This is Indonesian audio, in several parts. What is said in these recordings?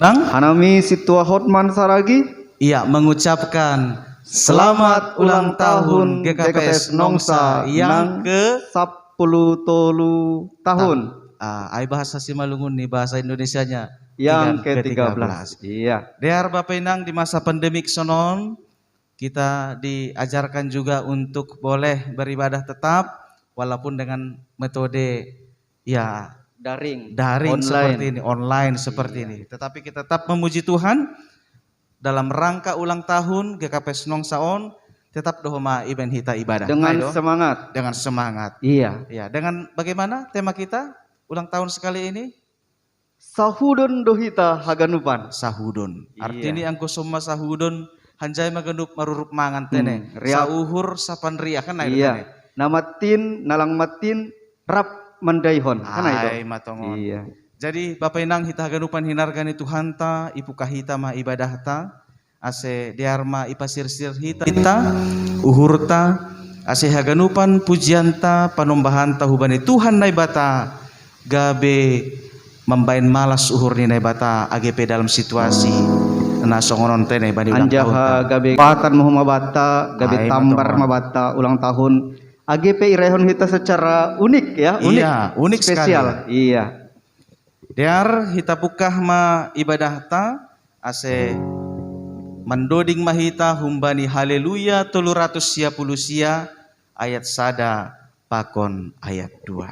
Hanami Situa Hotman Saragi. Iya, mengucapkan selamat ulang tahun GKPS Nongsa yang ke 10 tahun. Ai bahasa Simalungun nih bahasa Indonesianya Yang ke-13. Iya. Dear Bapak Inang, di masa pandemik sonon kita diajarkan juga untuk boleh beribadah tetap walaupun dengan metode ya daring online. Seperti ini, online seperti iya. ini. Tetapi kita tetap memuji Tuhan dalam rangka ulang tahun GKPS Nongsaon, tetap dohoma event kita ibadah dengan semangat. Dengan semangat. Iya. Ya, dengan bagaimana tema kita ulang tahun sekali ini? Sahudon dohita haganupan. Sahudon. Iya. Artinya angko summa sahudon hanjai magenup marurup mangan tene. Sauhur sapan ria kan iya. Namatin nalang matin rap mandaihon kan itu. Matongon. Iya. Jadi Bapak Inang hita haganupan hinargani Tuhan ta, ipu kahita ma ibadah ta, ase diarma ipasirsir hita uhurta, ase haganupan pujianta panombahan ta hubani Tuhan naibata, gabe membain malas uhur ni naibata AGP dalam situasi nasongonon tene bani ulang tahun. Anjaha gabe patan moho mabata, gabe tambar mabata ulang tahun. AGP irehon hita secara unik ya, unik. Iya, unik spesial. Sekali. Iya. Dear hita pukah ma ibadah ta ase mendoding mahita humbani haleluya 310 sia ayat sada pakon ayat 2.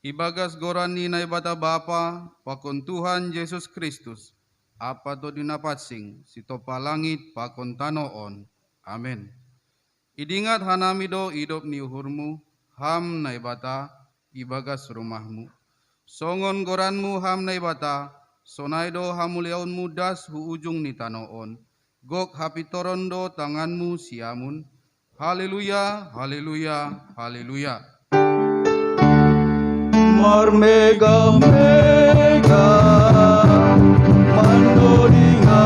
Ibagas gorani na ibata Bapa, pakon Tuhan Yesus Kristus, apa to dinapatsing, sito palangit pakon tanoon. Amen. Idingat hanami do idop ni uhurmu, ham na ibata, ibagas rumahmu. Songon goranmu ham na ibata, sonay do hamuliaunmu das hu ujung ni tanoon. Gok hapitorondo tanganmu siamun. Haleluya, haleluya, haleluya. Marmega mega mandoringa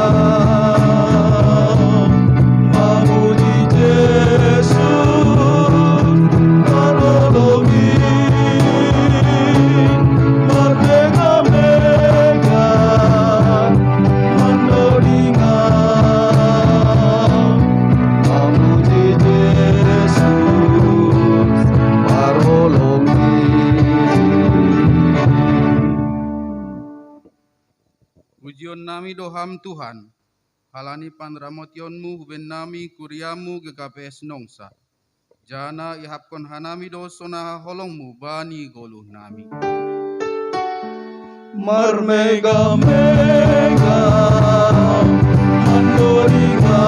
mamuji Yesus manolongi. Marmega mega mandoringa mamuji Yesus marolongi. Pujion nami doham Tuhan, halani panramotionmu huben nami kuriamu GKPS Nongsa. Jana ihapkon hanami do sona holongmu bani goluh nami. Marmega mega mandoringa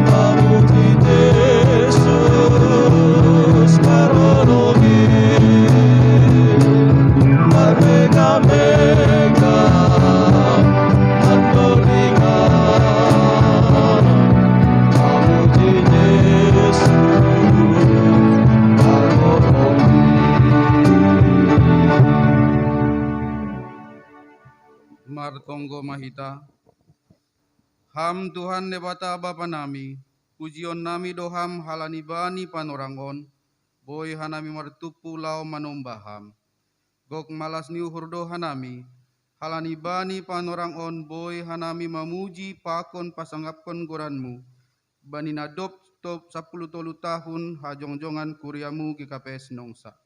mamuji Yesus marolongi. Marmega mega mandoringa mamuji Yesus marolongi. Martonggo mahita. Ham Tuhan nebata Bapa nami, pujion nami doham halani bani panorangon, boy hanami martupu lao manombaham. Gok malas ni uhurdo hanami, halani bani panorangon boy hanami mamuji pakon pasanggapkon goranmu, bani nadop top 10 tahun hajong-jongan kuriamu GKPS Nongsa.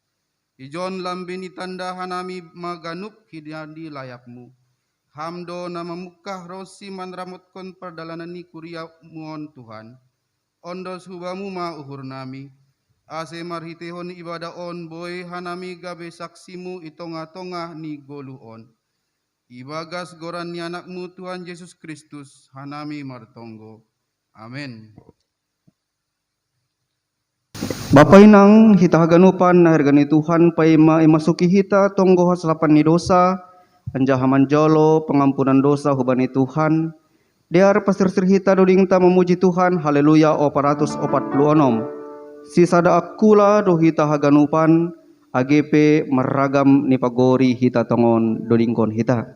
Ijon lambini tanda hanami maganup hidadi layakmu. Hamdo nama mukah rosi manramotkon perdalanan ni kuria muon Tuhan. Ondos hubamu ma uhur nami. Ase marhitehon ibadah on boy hanami gabe saksimu itonga-tonga ni goluon. Ibagas goran ni anakmu Tuhan Yesus Kristus hanami martonggo. Amen. Bapa inang hita haganupan na hargani Tuhan pai masuki hita tonggo hasalapan ni dosa. Anjahaman jolo pengampunan dosa hubani Tuhan. Diar pasir-sir hita dodingta memuji Tuhan. Haleluya o 446. Sisada akula do hita haganupan. AGP meragam ni pagori hita tongon dodingkon hita.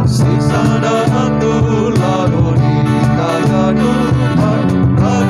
Sisada akula do hita haganupan.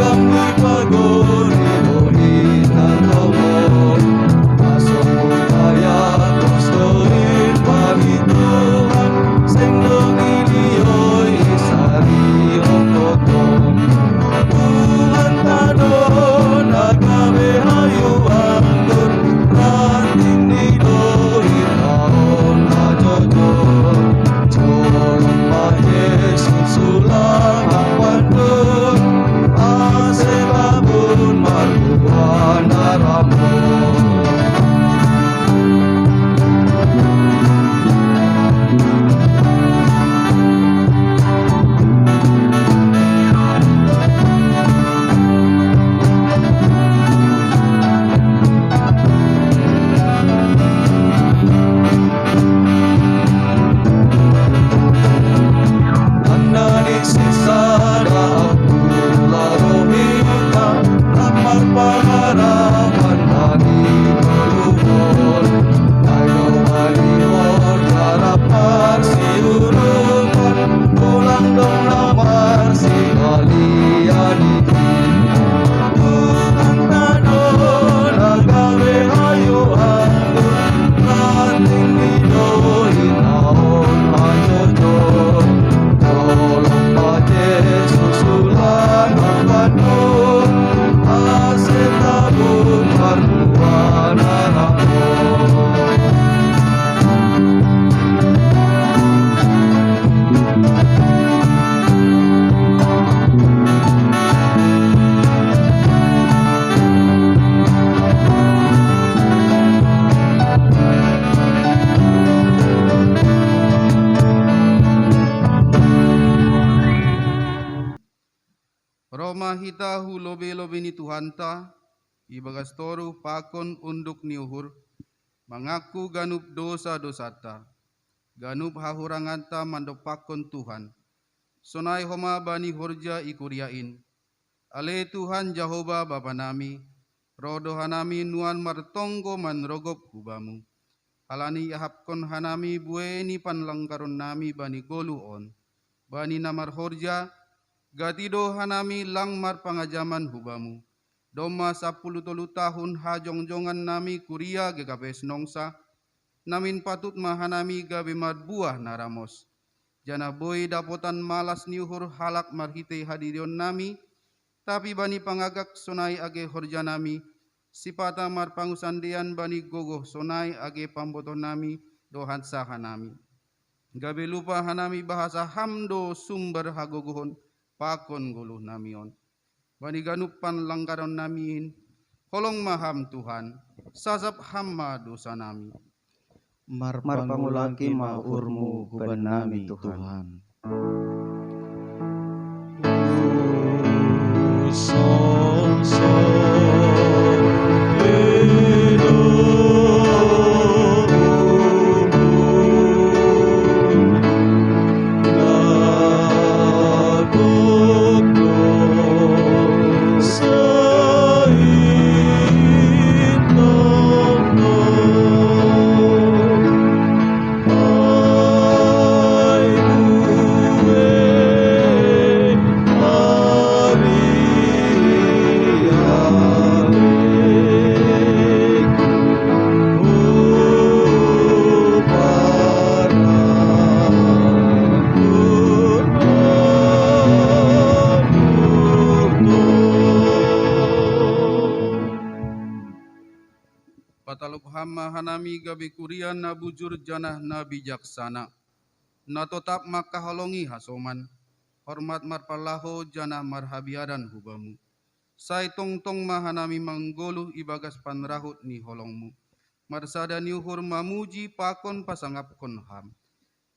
mahita hu lobe-lobe ni Tuhanta, ibagas toru pakon unduk ni uhur, mengaku ganup dosa-dosata, ganup hahuranganta mandopakon Tuhan. Sonai homa bani horja ikuriain, ale Tuhan Jehovah Bapa nami, rodo hanami nuan martonggo manrogop hubamu. Halani yahapkon hanami bueni panlangkaron nami bani goluon, bani namar horja, gatido hanami langmar pangajaman hubamu. Doma 10 tahun hajongjongan nami kuria gegapes nongsa, namin patut mahanami gabe marbuah naramos. Jana boy dapotan malas niuhur halak marhite hadirion nami, tapi bani pangagak sonai age horja nami, sipata mar pangusandian bani gogoh sonai age pamboto nami dohan saha nami. Gabe lupa hanami bahasa hamdo sumber hagogohon pakon guluh namion. Bani ganupan langkaron namin, holong maham Tuhan, sasap hamma dosa nami. Marpangulaki maurmu huban nami Tuhan. Pataluk hamma hanami gabe kurian na bujur janah na bijaksana. Na totap maka holongi hasoman. Hormat marpalaho janah marhabiadan hubamu. Sai tong-tong mahanami manggoluh ibagas panrahut ni holongmu. Marsada niuhur mamuji pakon pasangapkon ham.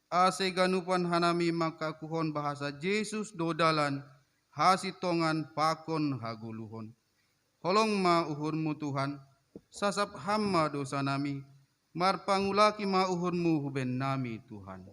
Ase ganupan hanami maka kuhon bahasa Yesus dodalan. Hasitongan pakon haguluhon. Holong ma uhurmu Tuhan. Sasap hamma dosa nami, marpangulaki mauhurmu huben nami Tuhan.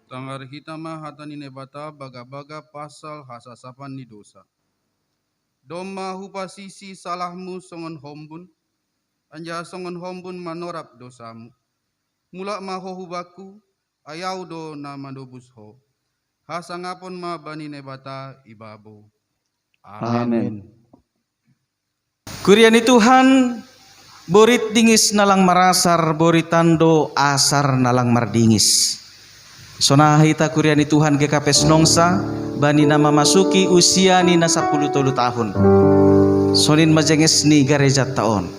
Tangar hitama hatani nebata baga-baga pasal hasasapan ni dosa. Doma hupasisi salahmu songon hombun, anja songon hombun manorap dosamu. Mulak maho hubaku, ayau do na mandobus ho. Hasangapon ma bani nebata ibabo. Amen. Kuriani Tuhan, borit dingis nalang marasar, boritando asar nalang mardingis. Sonahita kuriani Tuhan GKPS Nongsa, bani nama masuki usia ni na 10 tahun. Sonin majenges ni garejat taon.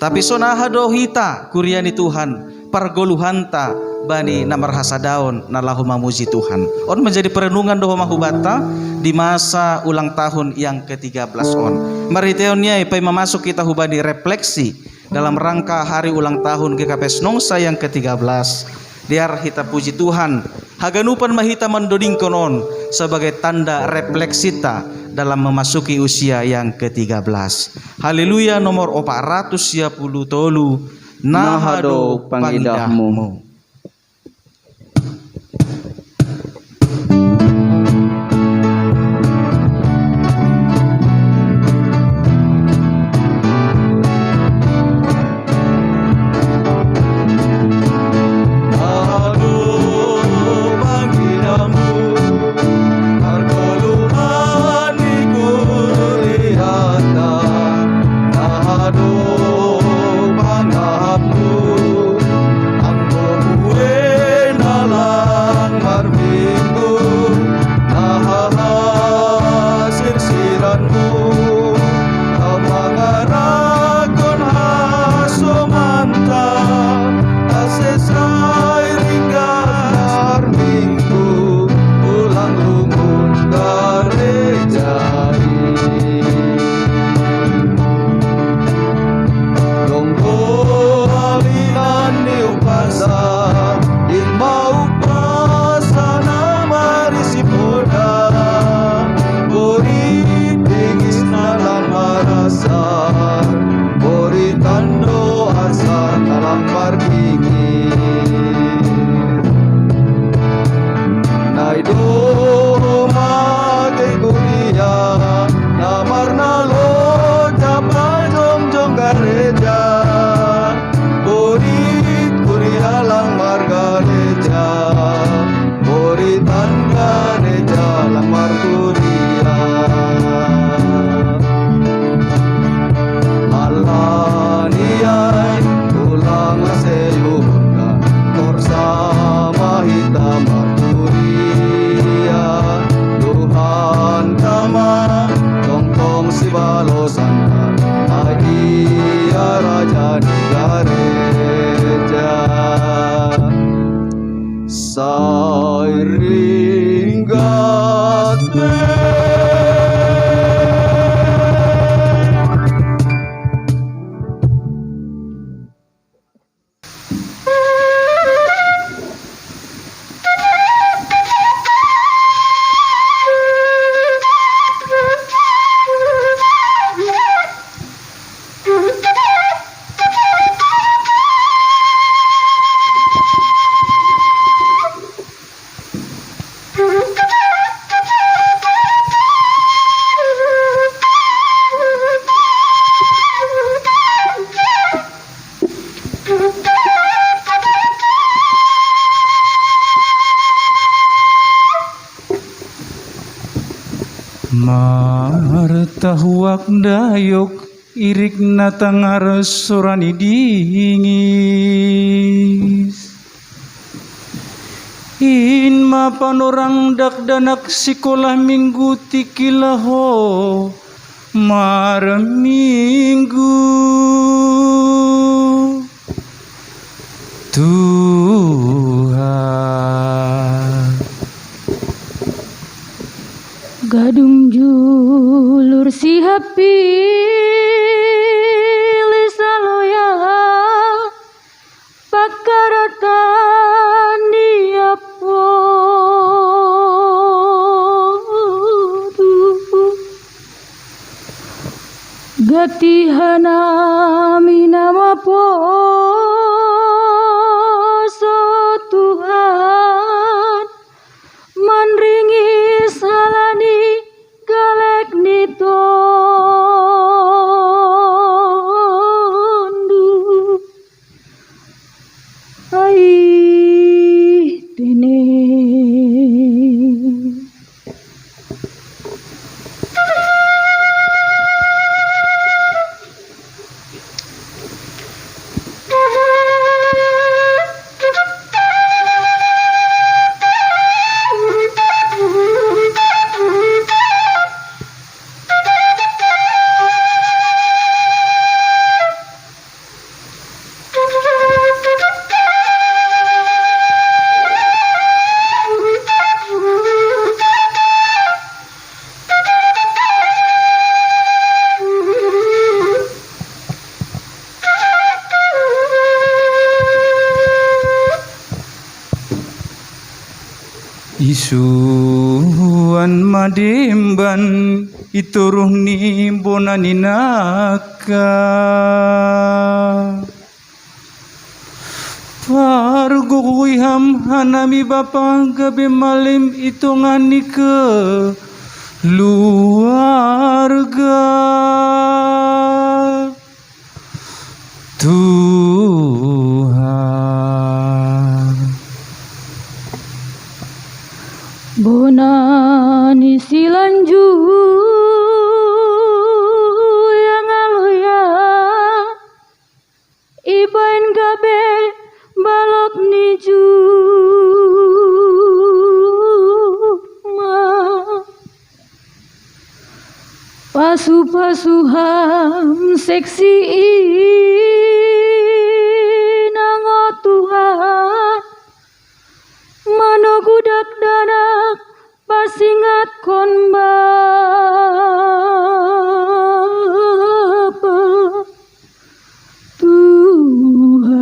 Tapi sonahado hita kuriani Tuhan, pargoluhanta bani namarhasa daon nalahu mamuji Tuhan. On menjadi perenungan doho mahubata di masa ulang tahun yang ke-13 on. Mariteonnya ipai memasuk kita hubani refleksi dalam rangka hari ulang tahun GKPS Nongsa yang ke-13. Diar hita puji Tuhan, haganupan mahita mendoding konon sebagai tanda refleksita dalam memasuki usia yang ke-13. Haleluya nomor 410 tolu nahado pangidahmu. Martahuak dayok irik natangar sorani dingis Inma panorang dakdanak sekolah minggu tikilaho maraminggu Tuhan Gadung julur si hapi lisaloya pakaratan diapo gatihana minama poso Tuhan manringi salani galek nitondu ai tene Isuan mademban ituruh ni bonani naka Pargo kuiham hanami bapa gabe malim itongani ke luarga Tuhan bonani silanju yang aluya ibain gabe balok niju pasu-pasuham seksi nango Tuhan manogudak danak pasingat kon bapa Tuhan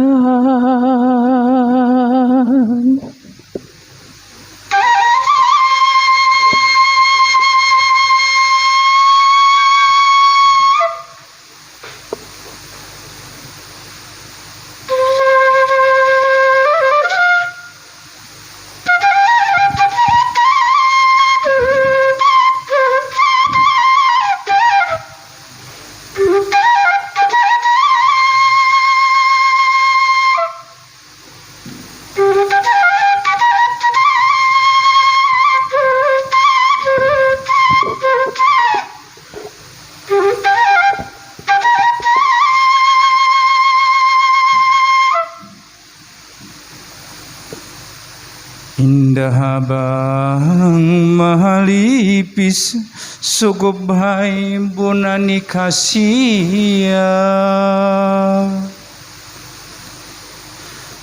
Indah bang mahalipis sugop hai bonani kasia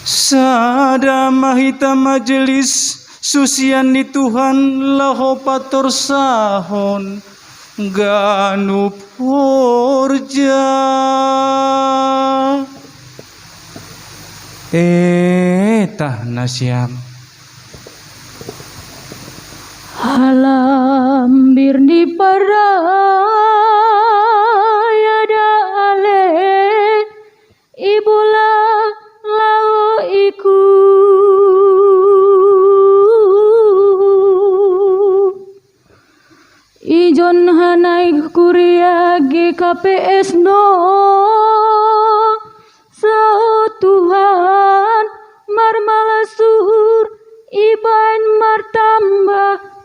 Sada mahita majelis susian ni Tuhan laho pator sahon ganu porja tah nasiam Halambir di paraya dale ibula lao iku ijon hanai kuria GKPS no sao Tuhan marmalasur iban martambah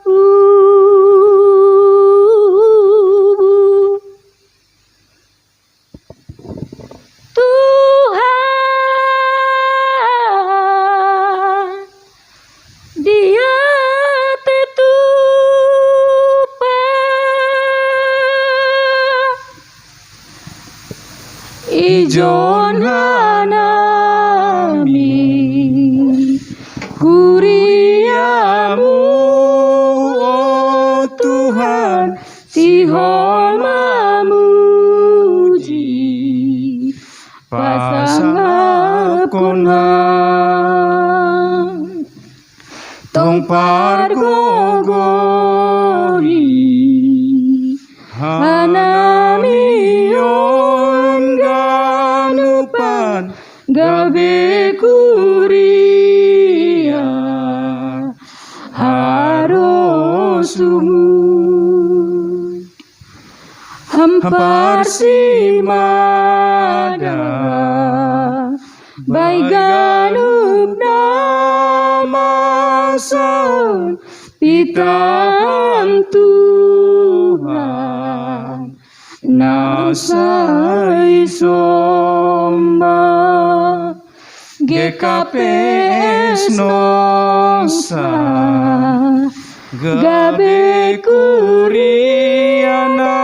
ijon hanami kuriamu oh Tuhan, sihol mamuji pasangakunang tong pargogori hanamion ganupan gabe kuria harosumu hampar simada baik ganup nama saun pitam Tuhan nasai somba GKPS Nosa gabe Kuriana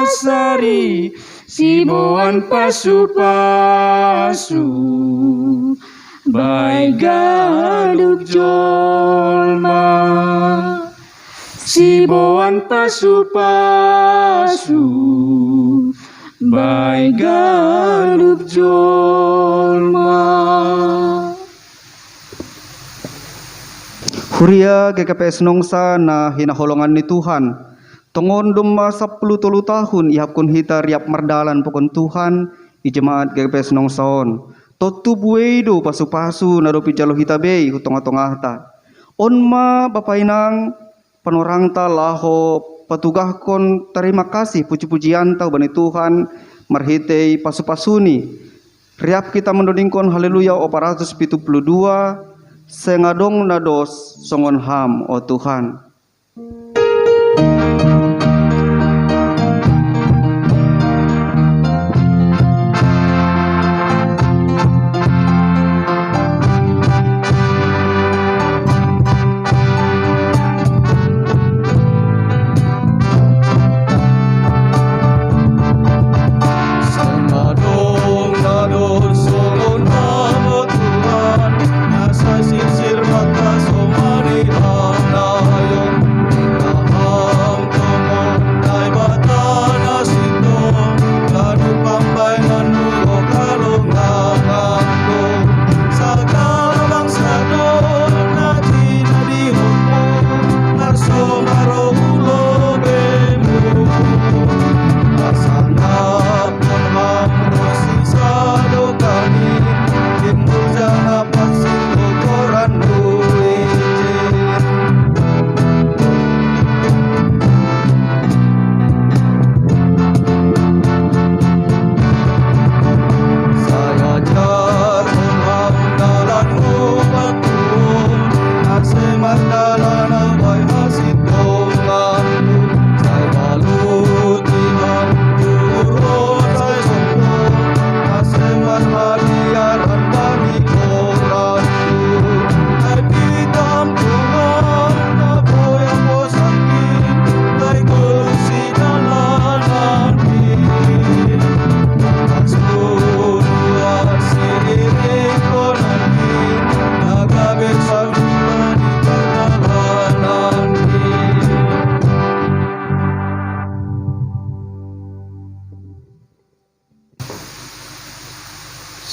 Sari Siboan pasu-pasu baik galuk jolma Siboan pasu-pasu baik galuk jolma. Huria GKPS Nongsa na hinaholongan ni Tuhan. Tongon dumma 10 tahun ihapkun hita riap mardalan pokon Tuhan i jemaat GKPS Nongsaon. Totu buedo pasu-pasu naropi jalo hita bei hutong-tongahta. Onma bapainang panorangta laho patugahkon terima kasih puji-pujian tau bani Tuhan marhitei pasu-pasuni. Riap kita mendodingkon haleluya 472 sengadong nados songon ham o Tuhan.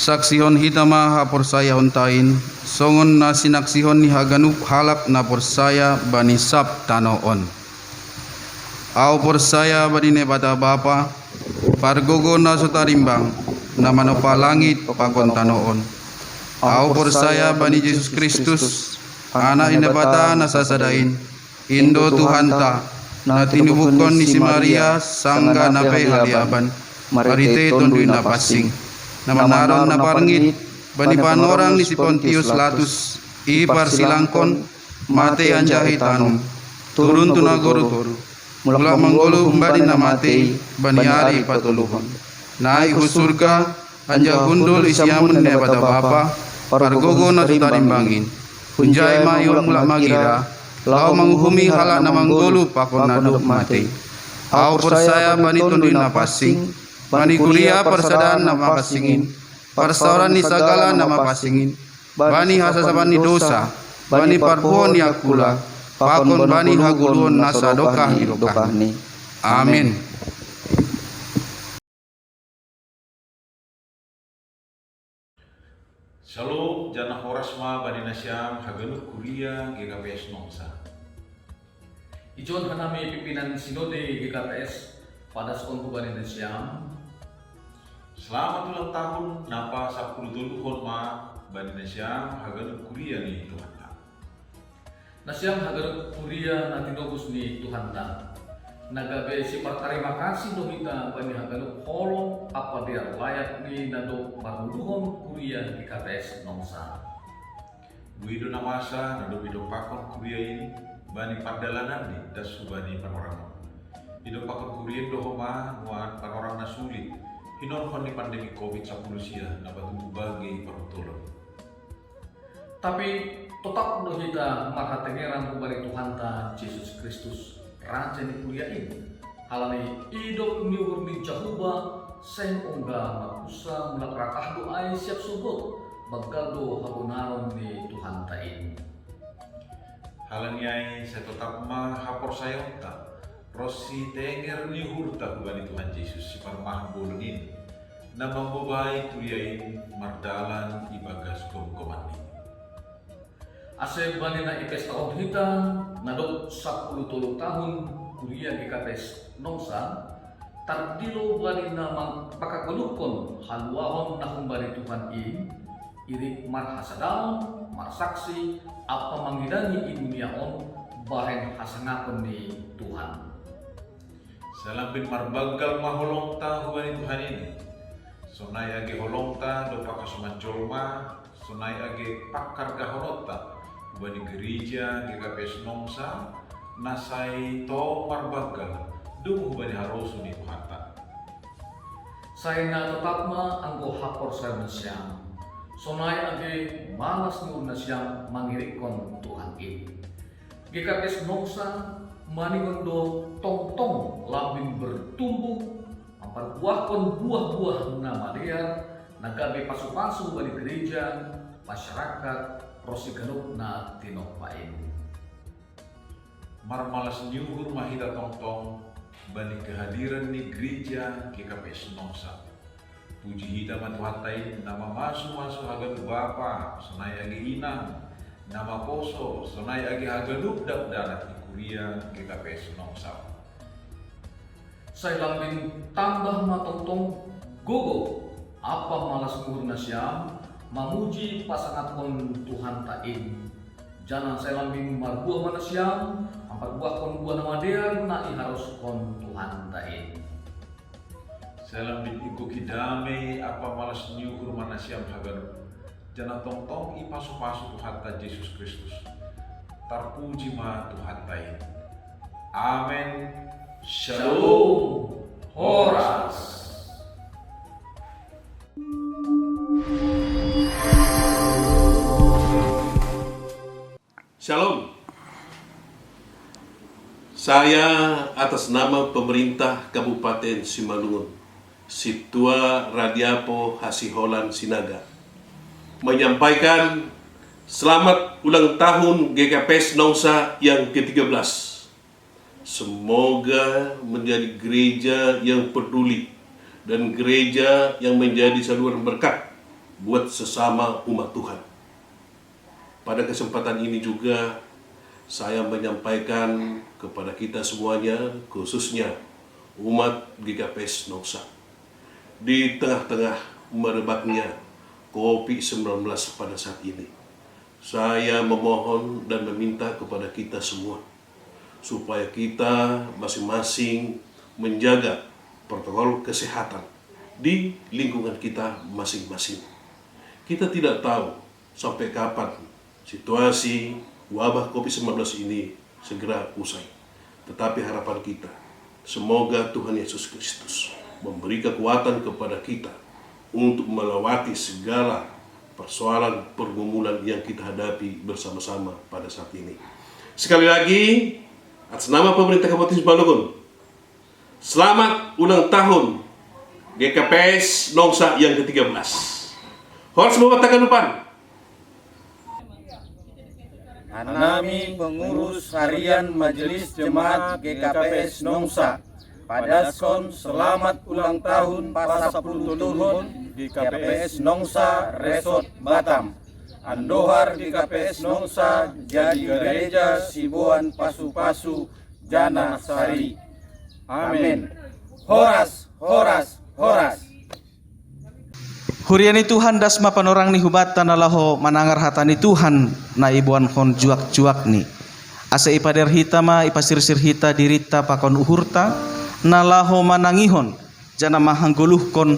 Saksihon hitama hapor saya ontain, songon na sinaksihon ni haganup halap na por saya bani sap tanoon. Au por saya bani nebata bapa, pargogo na sutarimbang, na manopa langit pakon tanoon. Au por saya bani Yesus Kristus, anak inebata na sasadain, Indo Tuhanta, na tinubukon ni si Maria, sangga na pe haliaban, marite tondui na pasing. Na manaron na parangit bani panorang ni si Pontius Latus ipar silangkon mate anjahi tanum turun tunagoro mula manggolo umbadi na mate bani ari patuluhon na ihu surga anja gundul isyamun ne bata bapa pargogo na tutarimbangin hunjai mayo mula magira lau manguhumi hala na manggolo pakon na duk mate au persaya bani tundui na pasing Bani kuliah persadaan nama pasingin, persoalan ni segala nama pasingin, bani hasasaban ni dosa, bani parpon ni akula, pakon bani hagulun nasa dokah ni dokah ni. Amin. Shalom, jana horasma bani nasyam haganut kuliah GKPS Nongsa. Ijon hanami pimpinan Sinode GKPS pada Sekolah Bani Nasyam. Selamat ulang tahun napa 10 tahun ma bani nasyam haganut kuliah ni Tuhan. Nasyam hagar kuria nanti nobus ni Tuhan ta. Nagabe si terima kasih dohita bani hagar holong apa dia layak ni nado maruluhon kuria GKPS Nongsa. Buido namasa nado bido pakon kuliah ini bani pardalanan ni das bani panorama. Bido pakon kuliah dohoma nuan panorama sulit. Hinorhon ni pandemi COVID-19 sia na batu bagi pertolong. Tapi tetap dohita marhatengeran kubari Tuhan ta Yesus Kristus raja ni kuliah ini. Halani hidup niur ni Jahuba sen ongga makusa mulak rakah doai siap subut bagado habunaron ni Tuhan ta ini. Halaniai saya tetap ma hapor saya ta. Rosi tenger ni hurta kubani Tuhan Yesus si parmah bolunin. Na mambobai kuliahin mardalan ibagas komkomani. Ase bani na ipes tahun hitam nadok 10 tahun kuliah GKPS Nongsa tardilo bani na pakakulukon haluahon na kumbari Tuhan ini irik mar hasadaon mar saksi apa mangidani induniaon bahen hasangapon ni Tuhan. Salampin marbagal maholong ta hubani Tuhan ini. Sonai age holong ta do pakasumancolma, sonai age pakar gahonota hubani gereja GKPS Nongsa nasai to marbagal dung hubani harosu ni Tuhan ta. Saya na tetap ma anggo hapor saya nasyam. Sonai age malas nur nasyam mangirikon Tuhan ini. GKPS Nongsa maningondo tong-tong labing bertumbuh memperbuahkan buah-buah nama dia nagabe pasu-pasu bagi gereja masyarakat rosi ganup na tinopain. Marmalas nyuhur mahita tong-tong bani kehadiran ni gereja GKPS Nongsa. Puji hitaman Tuhan tain nama masu-masu hagan bapa sonai agi inang nama poso sonai agi haganuk dak darat ni kuliah GKPS Nongsa. Saya lambing tambah matong-tong gogo apa malas nguhur nasyam mamuji pasangatkon Tuhan tain. Jangan saya lambing marbuah manasyam ampat buah kon buah nama dia na iharus kon Tuhan tain. Salam bin iku kidame apa malas nyuhur manasyam hagan jana tong-tong ipasu-pasu Tuhan ta Yesus Kristus. Terpuji ma Tuhan tain. Amin. Shalom. Horas. Shalom. Saya atas nama pemerintah Kabupaten Simalungun, Situa Radiapo Hasiholan Sinaga, menyampaikan selamat ulang tahun GKPS Nongsa yang ke-13. Semoga menjadi gereja yang peduli dan gereja yang menjadi saluran berkat buat sesama umat Tuhan. Pada kesempatan ini juga saya menyampaikan kepada kita semuanya, khususnya umat GKPS Nongsa, di tengah-tengah merebaknya COVID-19 pada saat ini, saya memohon dan meminta kepada kita semua supaya kita masing-masing menjaga protokol kesehatan di lingkungan kita masing-masing. Kita tidak tahu sampai kapan situasi wabah COVID-19 ini segera usai. Tetapi harapan kita, semoga Tuhan Yesus Kristus memberi kekuatan kepada kita untuk melewati segala persoalan pergumulan yang kita hadapi bersama-sama pada saat ini. Sekali lagi, atas nama pemerintah Kabupaten Simalungun, selamat ulang tahun GKPS Nongsa yang ke-13. Horas mewatakan depan. Hanami pengurus harian Majelis Jemaat GKPS Nongsa pada Son selamat ulang tahun pas 10 tahun GKPS Nongsa Resort Batam. Andohar GKPS Nongsa jadi gereja Sibuan Pasu-Pasu Jana Sari. Amin. Horas, horas, horas. Huriani Tuhan dasma panorang ni hubatan nalaho manangar hatani Tuhan na ibuan hon juak-juak ni. Asa ipader hita ma ipasirsir hita dirita pakon uhurta nalaho manangihon jana mahangguluh kon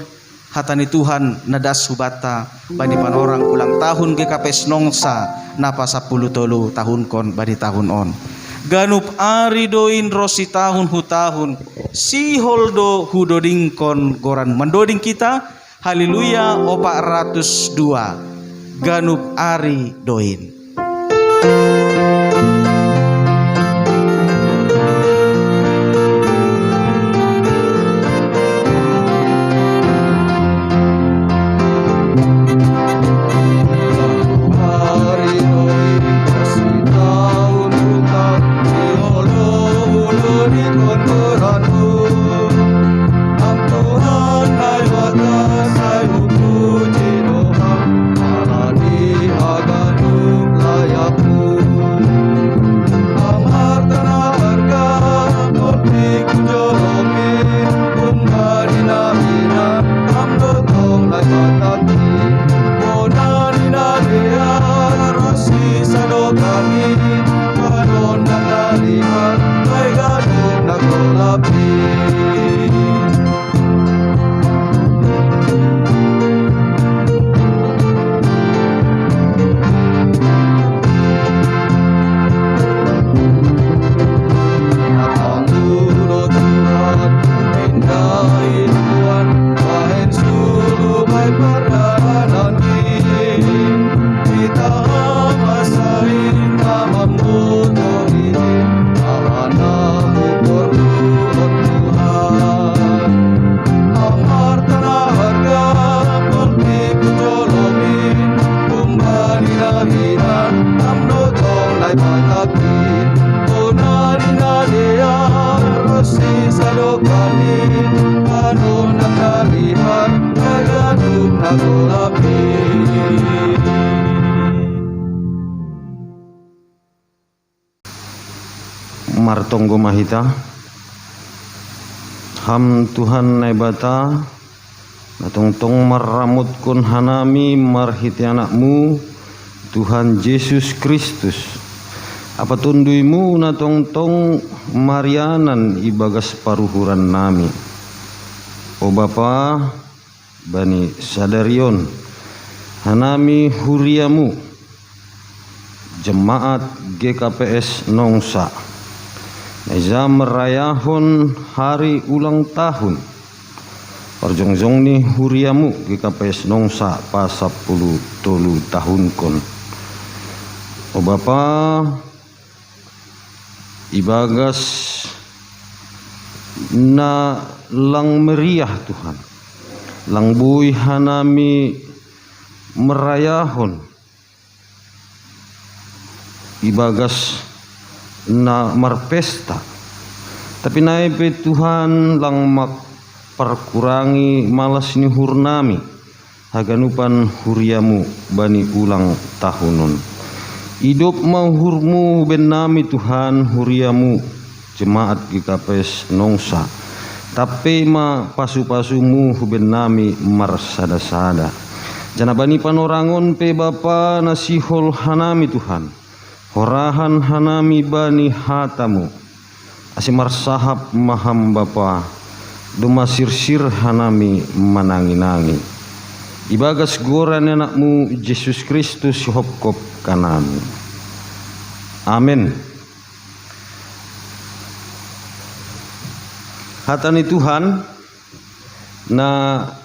hatani Tuhan nadas hubata bani panorang ulang tahun GKPS Nongsa napa 10 tolu tahun kon bani tahun on. Ganup ari doin rosi tahun hu tahun si holdo hudoding kon goran mendoding kita. Haleluya 402 Ganup ari doin. Martonggo Mahita Ham Tuhan naibata natongtong maramut kun hanami marhiti anakmu Tuhan Yesus Kristus apa tunduimu natongtong marianan ibagas paruhuran nami o Bapa bani sadarion hanami huriamu jemaat GKPS Nongsa Eza merayahon hari ulang tahun Perjongjong ni huriamu GKPS Nongsa pa 10 tolu tahun kon. O Bapa ibagas na lang meriah Tuhan lang buih hanami merayahon ibagas na marpesta tapi naipe Tuhan lang perkurangi malas ni hurnami haganupan huriamu bani ulang tahunon hidup mau hurmu benami Tuhan huriamu jemaat GKPS Nongsa tapi ma pasu-pasumu benami marsada-sada jana bani panorangon pe Bapa nasihol hanami Tuhan horahan hanami bani hatamu asimar sahab maham Bapa dumasir-sir hanami manangi-nangi ibagas goran anakmu Yesus Kristus hopkop kanami amin. Hatani Tuhan na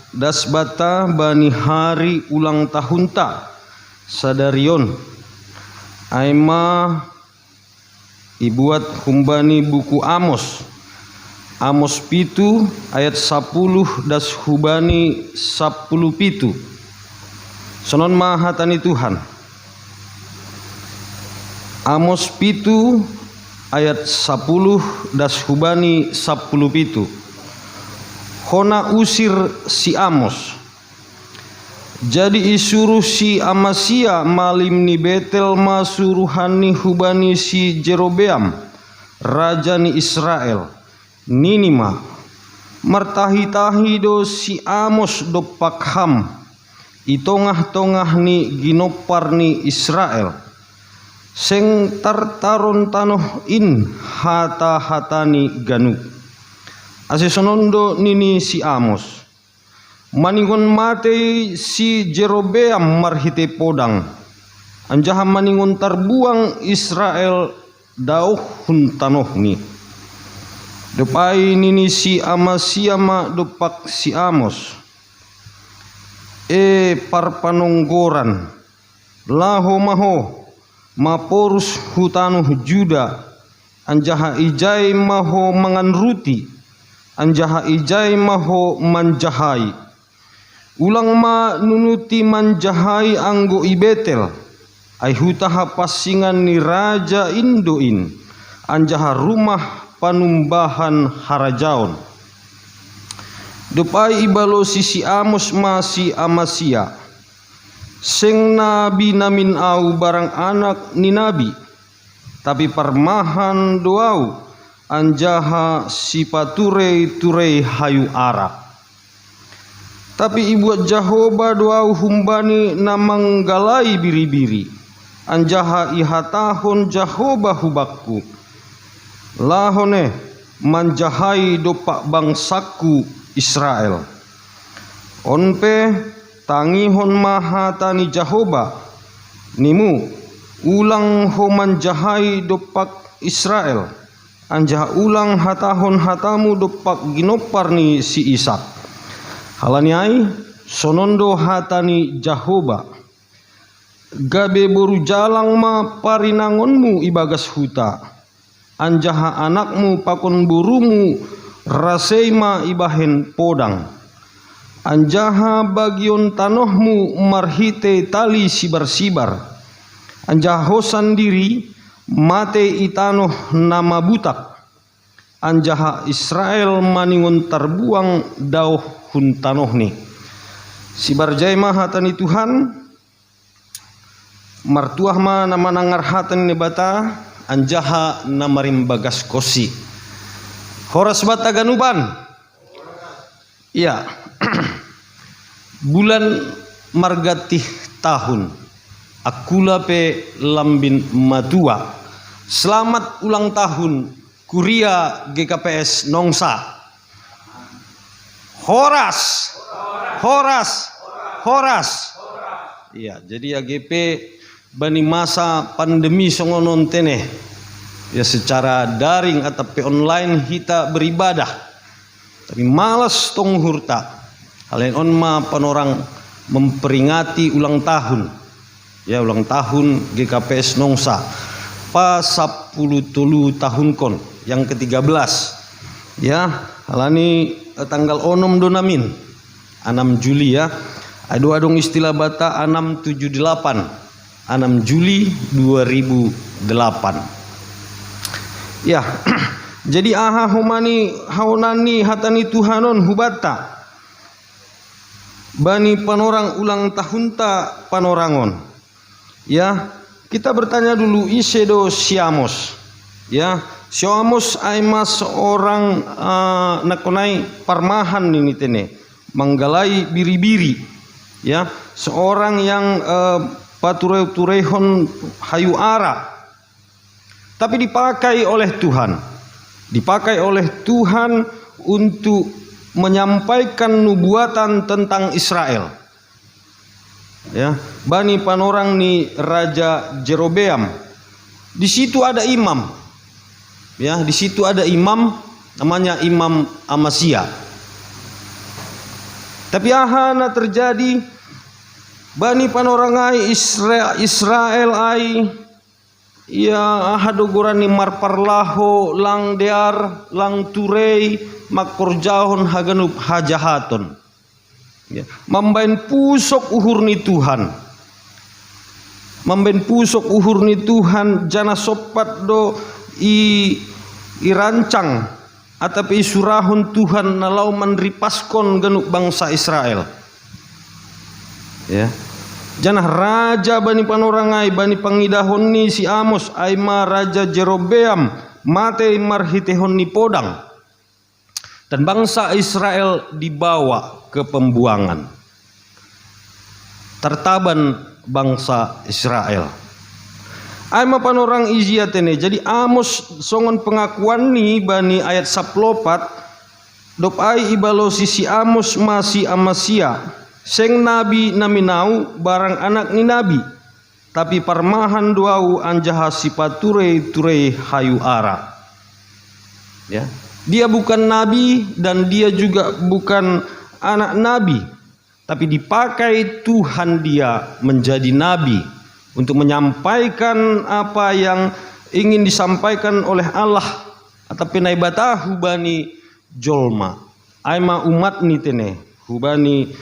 dasbata bani hari ulang tahun ta sadarion Aima ibuat humbani buku Amos Amos pitu ayat 10 das hubani 10 pitu. Sonon mahatani Tuhan. Amos pitu ayat 10 das hubani 10 pitu. Hona usir si Amos. Jadi isuruh si Amasia malim ni Betel masuruhani hubani si Jerobeam raja ni Israel. Ninima martahi-tahi do si Amos do pakham itongah-tongah ni ginopar ni Israel. Seng tartaron tanoh in hata-hatani ganu. Ase sonondo nini si Amos. Maningon mate si Jerobeam marhite podang. Anjaha maningon tarbuang Israel dauh huntanoh ni. Depai nini si Amasia ma depak si Amos. Parpanonggoran. Laho maho maporus hutanuh Juda. Anjaha ijai maho manganruti. Anjaha ijai maho manjahai. Ulang ma nunuti manjahai anggo i Betel. Ai hutaha pasingan ni raja Indoin. Anjaha rumah panumbahan harajaon. Depai ibalo si Amos ma si Amasia. Seng nabi namin au barang anak ni nabi. Tapi parmahan doau. Anjaha si paturei hayu ara. Tapi ibuat Jahoba doau humbani namanggalai biri-biri. Anjaha ihatahon Jahoba hubakku. Lahone manjahai dopak bangsaku Israel. Onpe tangihon mahatani Jahoba. Nimu ulang ho manjahai dopak Israel. Anjaha ulang hatahon hatamu dopak ginopar ni si Ishak. Halaniai sonondo hatani Jahoba. Gabe boru jalang ma parinangonmu ibagas huta. Anjaha anakmu pakon burumu raseima ibahen podang. Anjaha bagion tanohmu marhite tali sibar-sibar. Anjaha hosan diri mate itanoh nama butak. Anjaha Israel maningon tarbuang dauh huntanoh ni. Sibar jai mahatani Tuhan. Martuah ma nama nangar hatan ni bata. Anjaha namarim bagas kosi. Horas bata ganupan. Iya. Bulan margatih tahun. Akula pe lambin matua. Selamat ulang tahun Kuria GKPS Nongsa. Horas. Iya, jadi AGP bani masa pandemi songonon tene. Ya secara daring atau online kita beribadah. Tapi malas tong hurta. Halen on ma panorang memperingati ulang tahun. Ya ulang tahun GKPS Nongsa. Pa 10 tahun kon yang ke-13. Ya, halani tanggal 6 donamin. 6 Juli ya. Adong istilah bata 678. 6 Juli 2008. Ya. Jadi aha humani haunani hatani Tuhanon hubata. Bani panorang ulang tahunta panorangon. Ya. Kita bertanya dulu isedo siamos. Ya, siamos aima seorang nakonai parmahan ini tene, manggalai biri-biri. Ya, seorang yang paturehon hayu ara. Tapi dipakai oleh Tuhan. Dipakai oleh Tuhan untuk menyampaikan nubuatan tentang Israel. Ya, bani panorang ni Raja Jerobeam. Di situ ada imam. Ya, di situ ada imam namanya Imam Amasia. Tapi ahana terjadi bani panorangai Israel ai ya hadogorani marparlaho lang dear lang turei makorjahon haganup hajahaton. Ya, mambain pusok uhur ni Tuhan. Mambain pusok uhur ni Tuhan jana sopat do irancang atapi surahun Tuhan nalau manripaskon genuk bangsa Israel. Ya. Janah raja bani panorangai bani pangidahon ni si Amos aima raja Jerobeam mate marhitehon ni podang, dan bangsa Israel dibawa ke pembuangan. Tertaban bangsa Israel. Aima panorang iziatene. Jadi Amos songon pengakuan ni bani ayat 14 dopai ibalosi si Amos masih Amasia. Seng nabi naminau barang anak ni nabi, tapi parmahan duau anjaha sipature ture hayu ara. Ya, dia bukan nabi dan dia juga bukan anak nabi, tapi dipakai Tuhan dia menjadi nabi untuk menyampaikan apa yang ingin disampaikan oleh Allah atau penaibatahu bani jolma. Aima umat ni tene hubani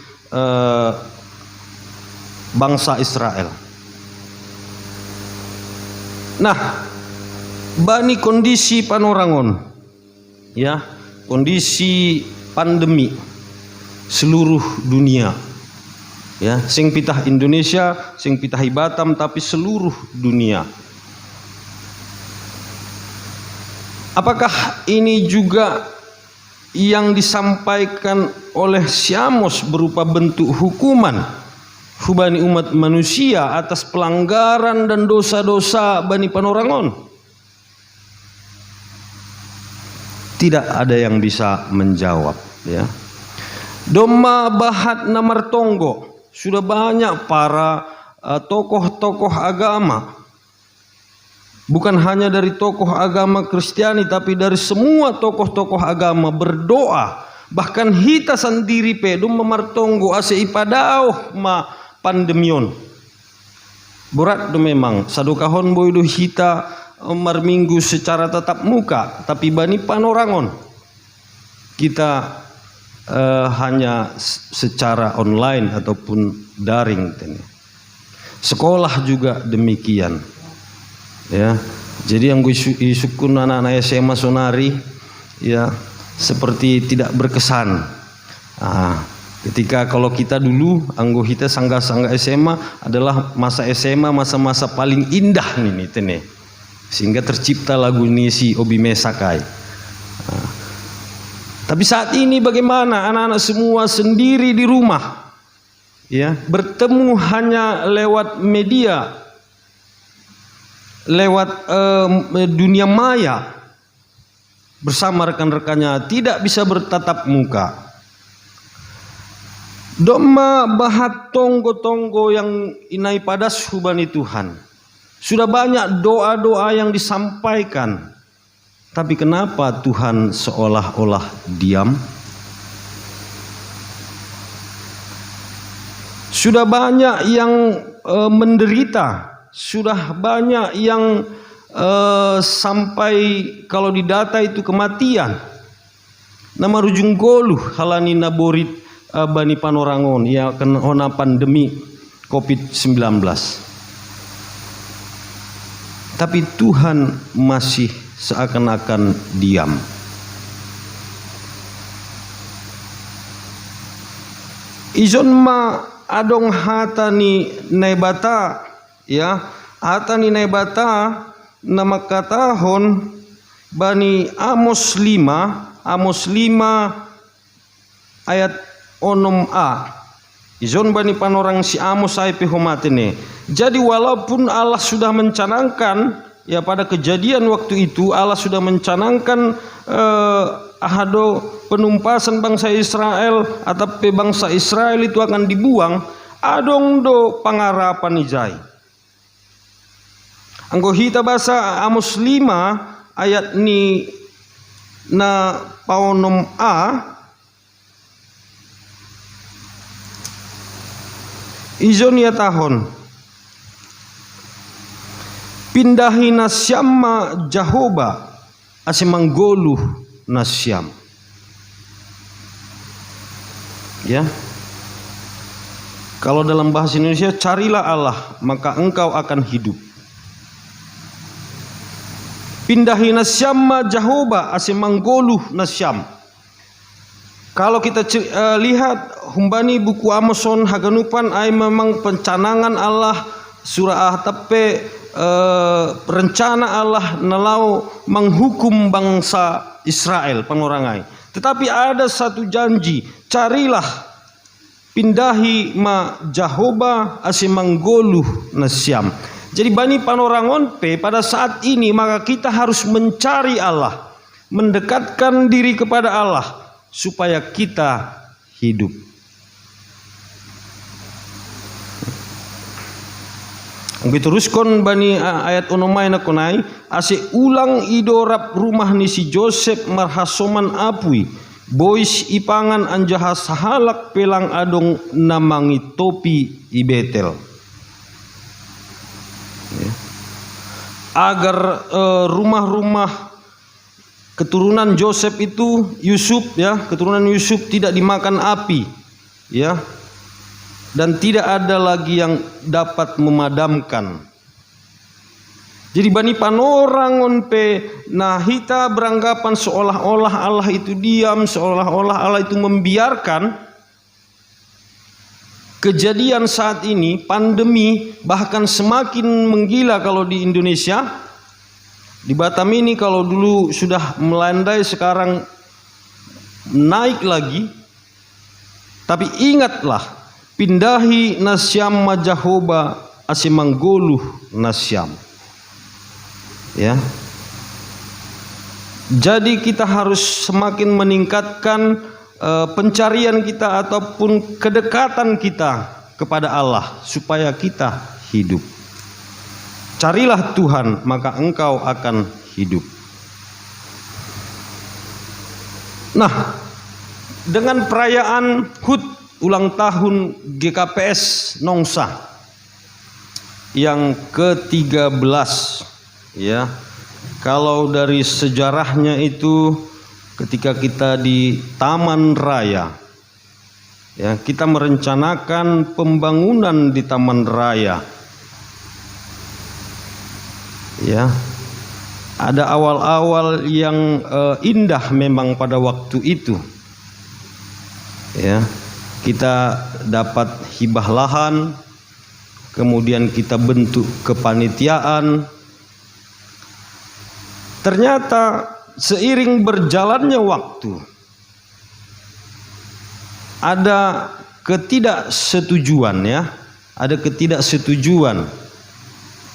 bangsa Israel. Nah, bani kondisi panorangon, ya, kondisi pandemi seluruh dunia, ya, sing pitah Indonesia, sing pitah Batam, tapi seluruh dunia. Apakah ini juga yang disampaikan oleh si Amos berupa bentuk hukuman hubani umat manusia atas pelanggaran dan dosa-dosa bani panorangon? Tidak ada yang bisa menjawab, ya. Doma bahat namar tonggo, sudah banyak para tokoh-tokoh agama, bukan hanya dari tokoh agama Kristiani, tapi dari semua tokoh-tokoh agama berdoa. Bahkan hita sendiri pedum memartonggo ase ipadao ma pandemion. Berat do memang sadukahon boydo hita marminggu secara tatap muka, tapi bani panorangon kita hanya secara online ataupun daring. Sekolah juga demikian. Ya, jadi yang gue isukun anak-anak SMA sonari, ya, seperti tidak berkesan. Ketika kalau kita dulu anggota sangga-sangga SMA adalah masa SMA, masa-masa paling indah nih tene, sehingga tercipta lagu ini si Obi Mesakai. Tapi saat ini bagaimana anak-anak semua sendiri di rumah, ya, bertemu hanya lewat media, lewat dunia maya bersama rekan-rekannya, tidak bisa bertatap muka. Doma bahat tonggo-tonggo yang inai padas hubani Tuhan. Sudah banyak doa-doa yang disampaikan, tapi kenapa Tuhan seolah-olah diam? Sudah banyak yang menderita. Sudah banyak yang sampai kalau didata itu kematian. Nama rujung goluh halani naborit bani panorangon ya kena pandemi COVID-19. Tapi Tuhan masih seakan-akan diam. Izon ma adong hatani naibata, ya, hatani naibata nama katahon bani Amos 5 ayat 6a. Izon bani panorang si Amos ay pehomatene. Jadi walaupun Allah sudah mencanangkan, ya, pada kejadian waktu itu Allah sudah mencanangkan ahado penumpasan bangsa Israel atau bangsa Israel itu akan dibuang, adong do pangarapan ijai. Anggo hita bahasa Amos 5 ayat ni na paunom a izon ya tahun Pindahi nasyamma Jahoba ase manggoluh nasyam. Ya. Kalau dalam bahasa Indonesia, carilah Allah maka engkau akan hidup. Pindahi nasyamma Jahoba ase manggoluh nasyam. Kalau kita lihat humbani buku Amoson haganupan ai memang pencanangan Allah surah Ahtape rencana Allah nalau menghukum bangsa Israel panorangai. Tetapi ada satu janji, carilah pindahi ma Jahoba ase manggoluh nasyam. Jadi bani panorangon pe pada saat ini maka kita harus mencari Allah, mendekatkan diri kepada Allah supaya kita hidup. Teruskan bani ayat onomai na konai ase ulang idorap rumah ni si Joseph marhasoman apui bois ipangan anjaha sahalak pelang adong namangi topi i Betel. Agar rumah-rumah keturunan Joseph itu Yusuf ya, keturunan Yusuf tidak dimakan api ya, dan tidak ada lagi yang dapat memadamkan. Jadi bani panorangon pe nah hita beranggapan seolah-olah Allah itu diam, seolah-olah Allah itu membiarkan kejadian saat ini pandemi bahkan semakin menggila. Kalau di Indonesia, di Batam ini kalau dulu sudah melandai sekarang naik lagi. Tapi ingatlah, pindahi nasyam Jahoba ase manggoluh nasyam. Ya. Jadi kita harus semakin meningkatkan pencarian kita ataupun kedekatan kita kepada Allah supaya kita hidup. Carilah Tuhan maka engkau akan hidup. Nah, dengan perayaan HUT ulang tahun GKPS Nongsa yang ke-13 ya. Kalau dari sejarahnya itu ketika kita di Taman Raya ya, kita merencanakan pembangunan di Taman Raya ya. Ada awal-awal yang indah memang pada waktu itu ya. Kita dapat hibah lahan, kemudian kita bentuk kepanitiaan. Ternyata seiring berjalannya waktu ada ketidaksetujuan ya, ada ketidaksetujuan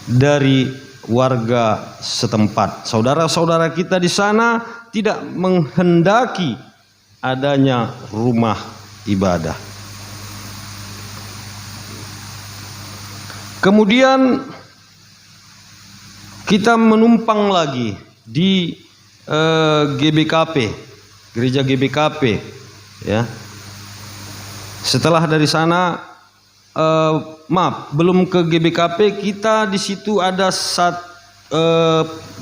dari warga setempat. Saudara-saudara kita di sana tidak menghendaki adanya rumah ibadah. Kemudian kita menumpang lagi di GBKP, gereja GBKP ya. Setelah dari sana belum ke GBKP, kita di situ ada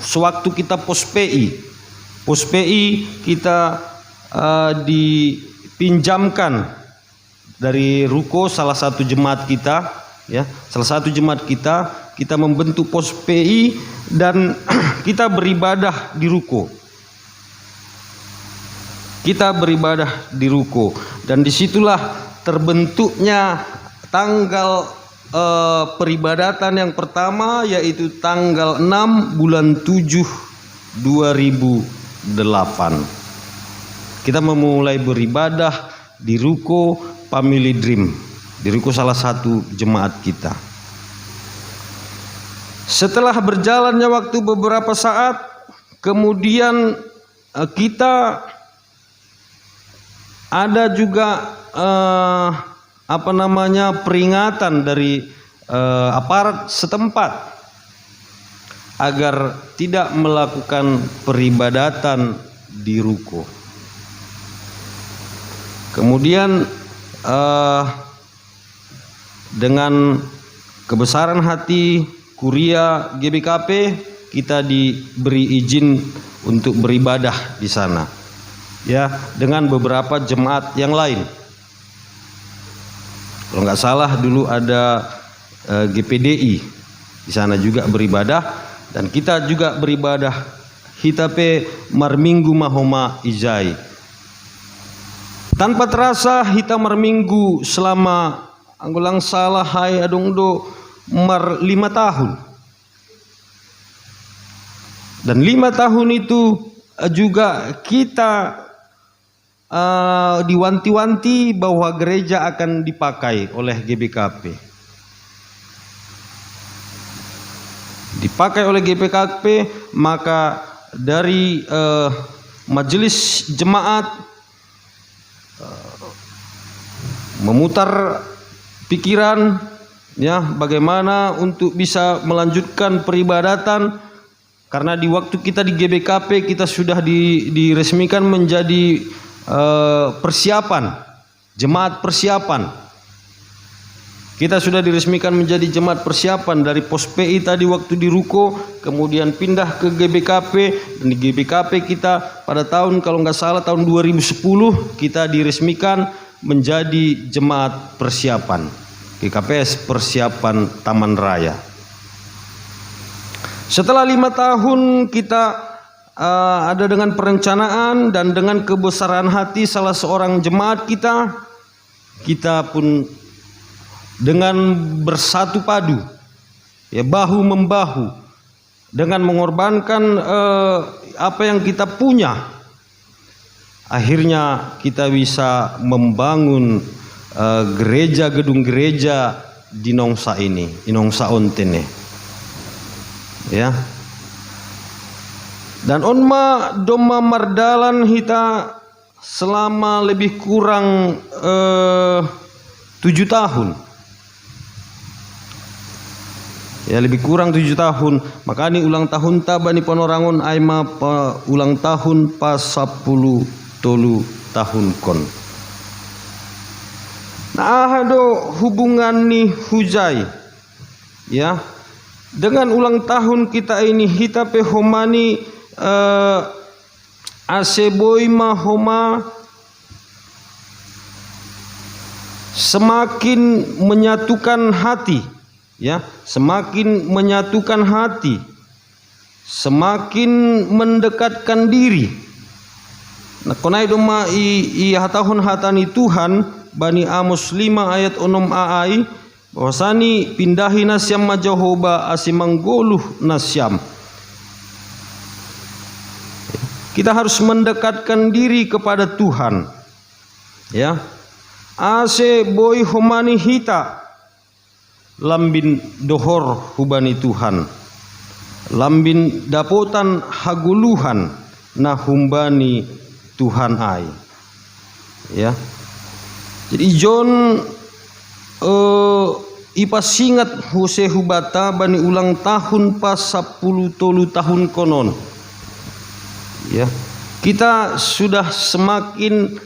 sewaktu kita pos PI kita dipinjamkan dari ruko salah satu jemaat kita ya, kita membentuk pos PI dan kita beribadah di ruko. Dan disitulah terbentuknya tanggal peribadatan yang pertama, yaitu tanggal 6 bulan 7 2008. Kita memulai beribadah di ruko Family Dream, di ruko salah satu jemaat kita. Setelah berjalannya waktu beberapa saat, kemudian kita ada juga peringatan dari aparat setempat agar tidak melakukan peribadatan di ruko. Kemudian dengan kebesaran hati Kuria GBKP kita diberi izin untuk beribadah di sana, ya, dengan beberapa jemaat yang lain. Kalau nggak salah dulu ada GPDI di sana juga beribadah, dan kita juga beribadah hitape marminggu mahoma ijai. Tanpa terasa hita marminggu selama anggulang salah hai adong do 5 tahun. Dan 5 tahun itu juga kita diwanti-wanti bahwa gereja akan dipakai oleh GBKP. Dipakai oleh GBKP, maka dari majelis jemaat memutar pikiran, ya, bagaimana untuk bisa melanjutkan peribadatan, karena di waktu kita di GBKP kita sudah diresmikan menjadi persiapan, jemaat persiapan. Kita sudah diresmikan menjadi jemaat persiapan dari pos PI tadi waktu di Ruko, kemudian pindah ke GBKP, dan di GBKP kita pada tahun, kalau nggak salah tahun 2010 kita diresmikan menjadi jemaat persiapan, GKPS Persiapan Taman Raya. Setelah 5 tahun kita ada dengan perencanaan dan dengan kebesaran hati salah seorang jemaat kita pun dengan bersatu padu, ya, bahu membahu, dengan mengorbankan apa yang kita punya, akhirnya kita bisa membangun gereja, gedung gereja di Nongsa ini, di Nongsa Ontene, ya. Dan onma doma mardalan hita selama lebih kurang 7 tahun. Ya, lebih kurang 7 tahun. Maka ini ulang tahun tabani panorangon aima ulang tahun pas 10 tolu tahun kon. Nah, ada hubungan nih hujai, ya, dengan ulang tahun kita ini hita pe homani aseboy mahoma semakin menyatukan hati, ya, semakin menyatukan hati, semakin mendekatkan diri. Nah, konai doma i hatahun hatani Tuhan bani Amos 5 ayat 6 aai bahwasani pindahi nasyam majahoba asimanggoluh nasyam. Kita harus mendekatkan diri kepada Tuhan, ya. Ase boy homani hita lambin dohor hubani Tuhan, lambin dapotan haguluhan nah humbani Tuhan ai, ya. Jadi John ipasingat Hose hubata bani ulang tahun pas 10 tolu tahun konon, ya. Kita sudah semakin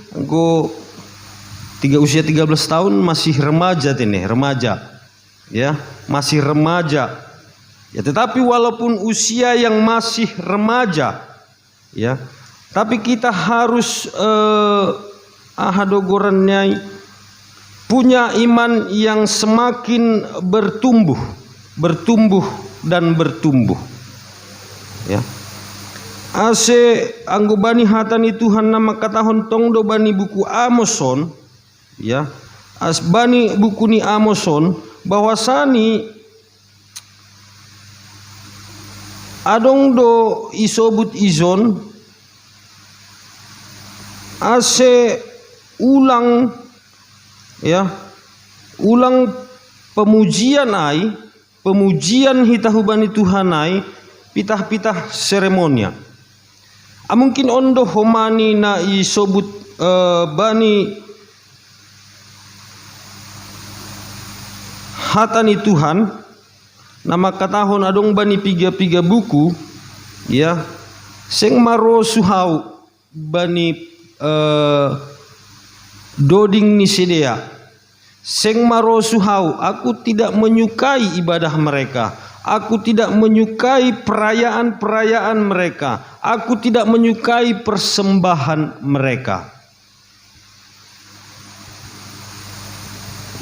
usia 13 tahun masih remaja ini, remaja, ya, masih remaja, ya. Tetapi walaupun usia yang masih remaja, ya, tapi kita harus ahadogorannya punya iman yang semakin bertumbuh dan bertumbuh, ya. Ase anggobani hatani Tuhan nama katahon tongdo bani buku Amoson, ya, asbani buku ni Amoson bahwasani adong do isobut izon ase ulang, ya, ulang pemujian ai, pemujian hitahubani Tuhan ai pitah-pitah seremonia. Mungkin ondo homani na isobut bani hatani Tuhan nama katahon adong bani piga buku, ya, seng maro suhau bani doding nisidea, seng maro suhau aku tidak menyukai ibadah mereka, Aku tidak menyukai perayaan-perayaan mereka. Aku tidak menyukai persembahan mereka.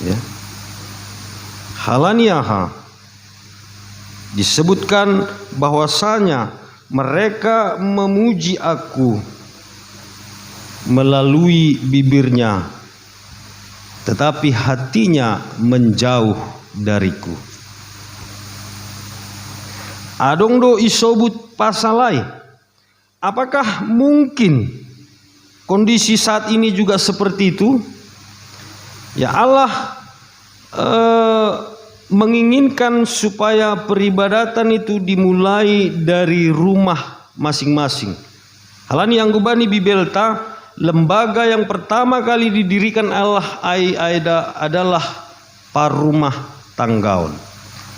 Ya. Halaniaha disebutkan bahwasanya mereka memuji aku melalui bibirnya, tetapi hatinya menjauh dariku. Adong do isobut pasalai. Apakah mungkin kondisi saat ini juga seperti itu? Ya, Allah menginginkan supaya peribadatan itu dimulai dari rumah masing-masing. Halani yang gubani bibelta, lembaga yang pertama kali didirikan Allah adalah parumah tanggaon.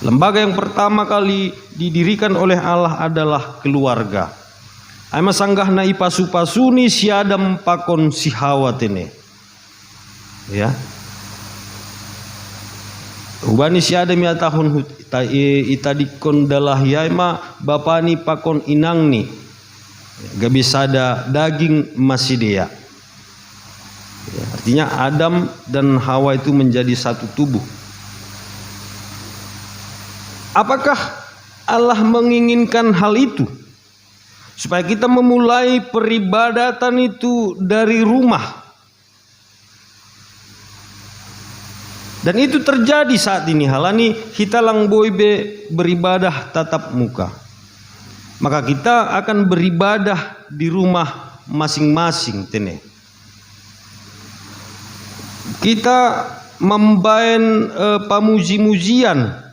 Lembaga yang pertama kali didirikan oleh Allah adalah keluarga. Ai masanggah na ipasu-pasuni si Adam pakon si Hawa tene. Ya. Ubani si Adam ya tahun itadikon dalah yaima bapani pakon inang ni. Gak bisa ada daging masih dia. Ya, artinya Adam dan Hawa itu menjadi satu tubuh. Apakah Allah menginginkan hal itu? Supaya kita memulai peribadatan itu dari rumah. Dan itu terjadi saat ini. Halani kita lang boybe beribadah tatap muka. Maka kita akan beribadah di rumah masing-masing tene. Kita membaen pamuji-mujian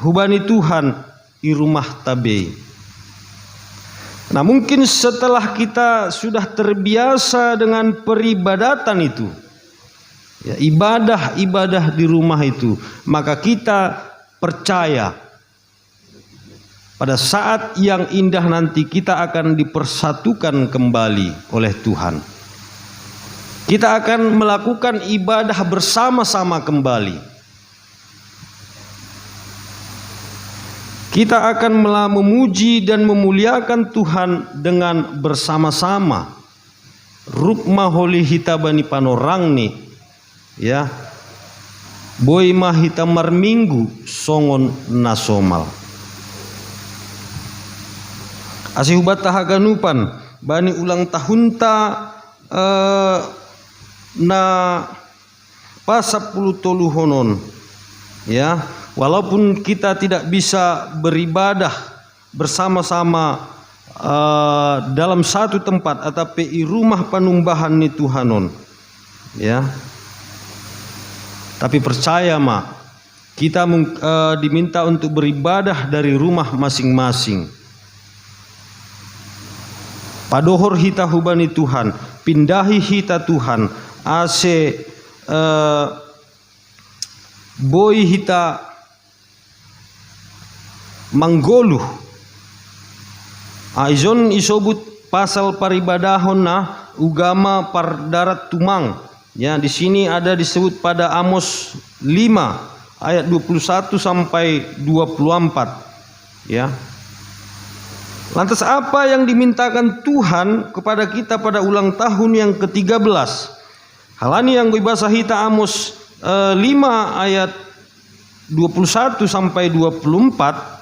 hubani Tuhan di rumah tabe. Nah, mungkin setelah kita sudah terbiasa dengan peribadatan itu, ya, ibadah di rumah itu, maka kita percaya pada saat yang indah nanti kita akan dipersatukan kembali oleh Tuhan. Kita akan melakukan ibadah bersama-sama kembali. Kita akan memuji dan memuliakan Tuhan dengan bersama-sama. Rupma holi hita bani panorang nih, ya. Boy mahita marminggu songon nasomal. Asihubat tahaganupan bani ulang tahunta na pasapuluh toluhonon, ya. Walaupun kita tidak bisa beribadah bersama-sama dalam satu tempat atau di rumah panumbahan ni Tuhanon, ya. Tapi percaya kita diminta untuk beribadah dari rumah masing-masing. Padohor hita hubani Tuhan, pindahi hita Tuhan, ase boy hita manggoluh. Aizon isobut pasal paribadahon na ugama pardarat tumang. Ya, di sini ada disebut pada Amos 5 ayat 21 sampai 24. Ya. Lantas apa yang dimintakan Tuhan kepada kita pada ulang tahun yang ke-13? Halani yang bahasa hita Amos 5 ayat 21 sampai 24.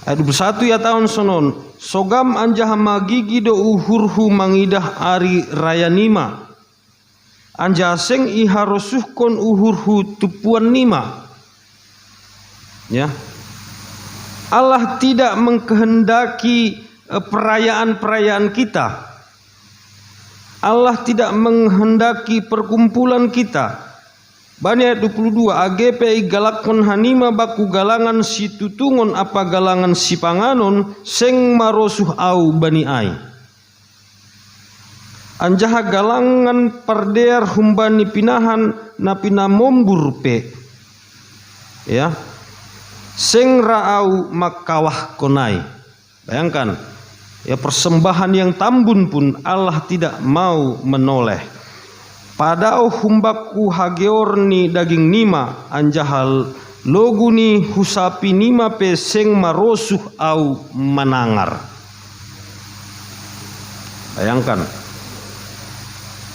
Ayat 21 ya tahun sonon. Sogam anjah magigi do uhurhu mangidah ari raya nima. Anjah seng iharosuhkon uhurhu tupuan nima. Ya. Allah tidak mengkehendaki perayaan-perayaan kita. Allah tidak menghendaki perkumpulan kita. Bani ayat 22, AGP galakon hanima baku galangan si tutungon apa galangan si panganon seng marosuh au bani ai. Anjaha galangan pardear humbani pinahan napina mombur pe. Ya. Seng raau makawah konai. Bayangkan, ya, persembahan yang tambun pun Allah tidak mau menoleh. Padao humbaku hageorni daging nima anjahal loguni husapi nima pe seng marosuh au manangar. Bayangkan,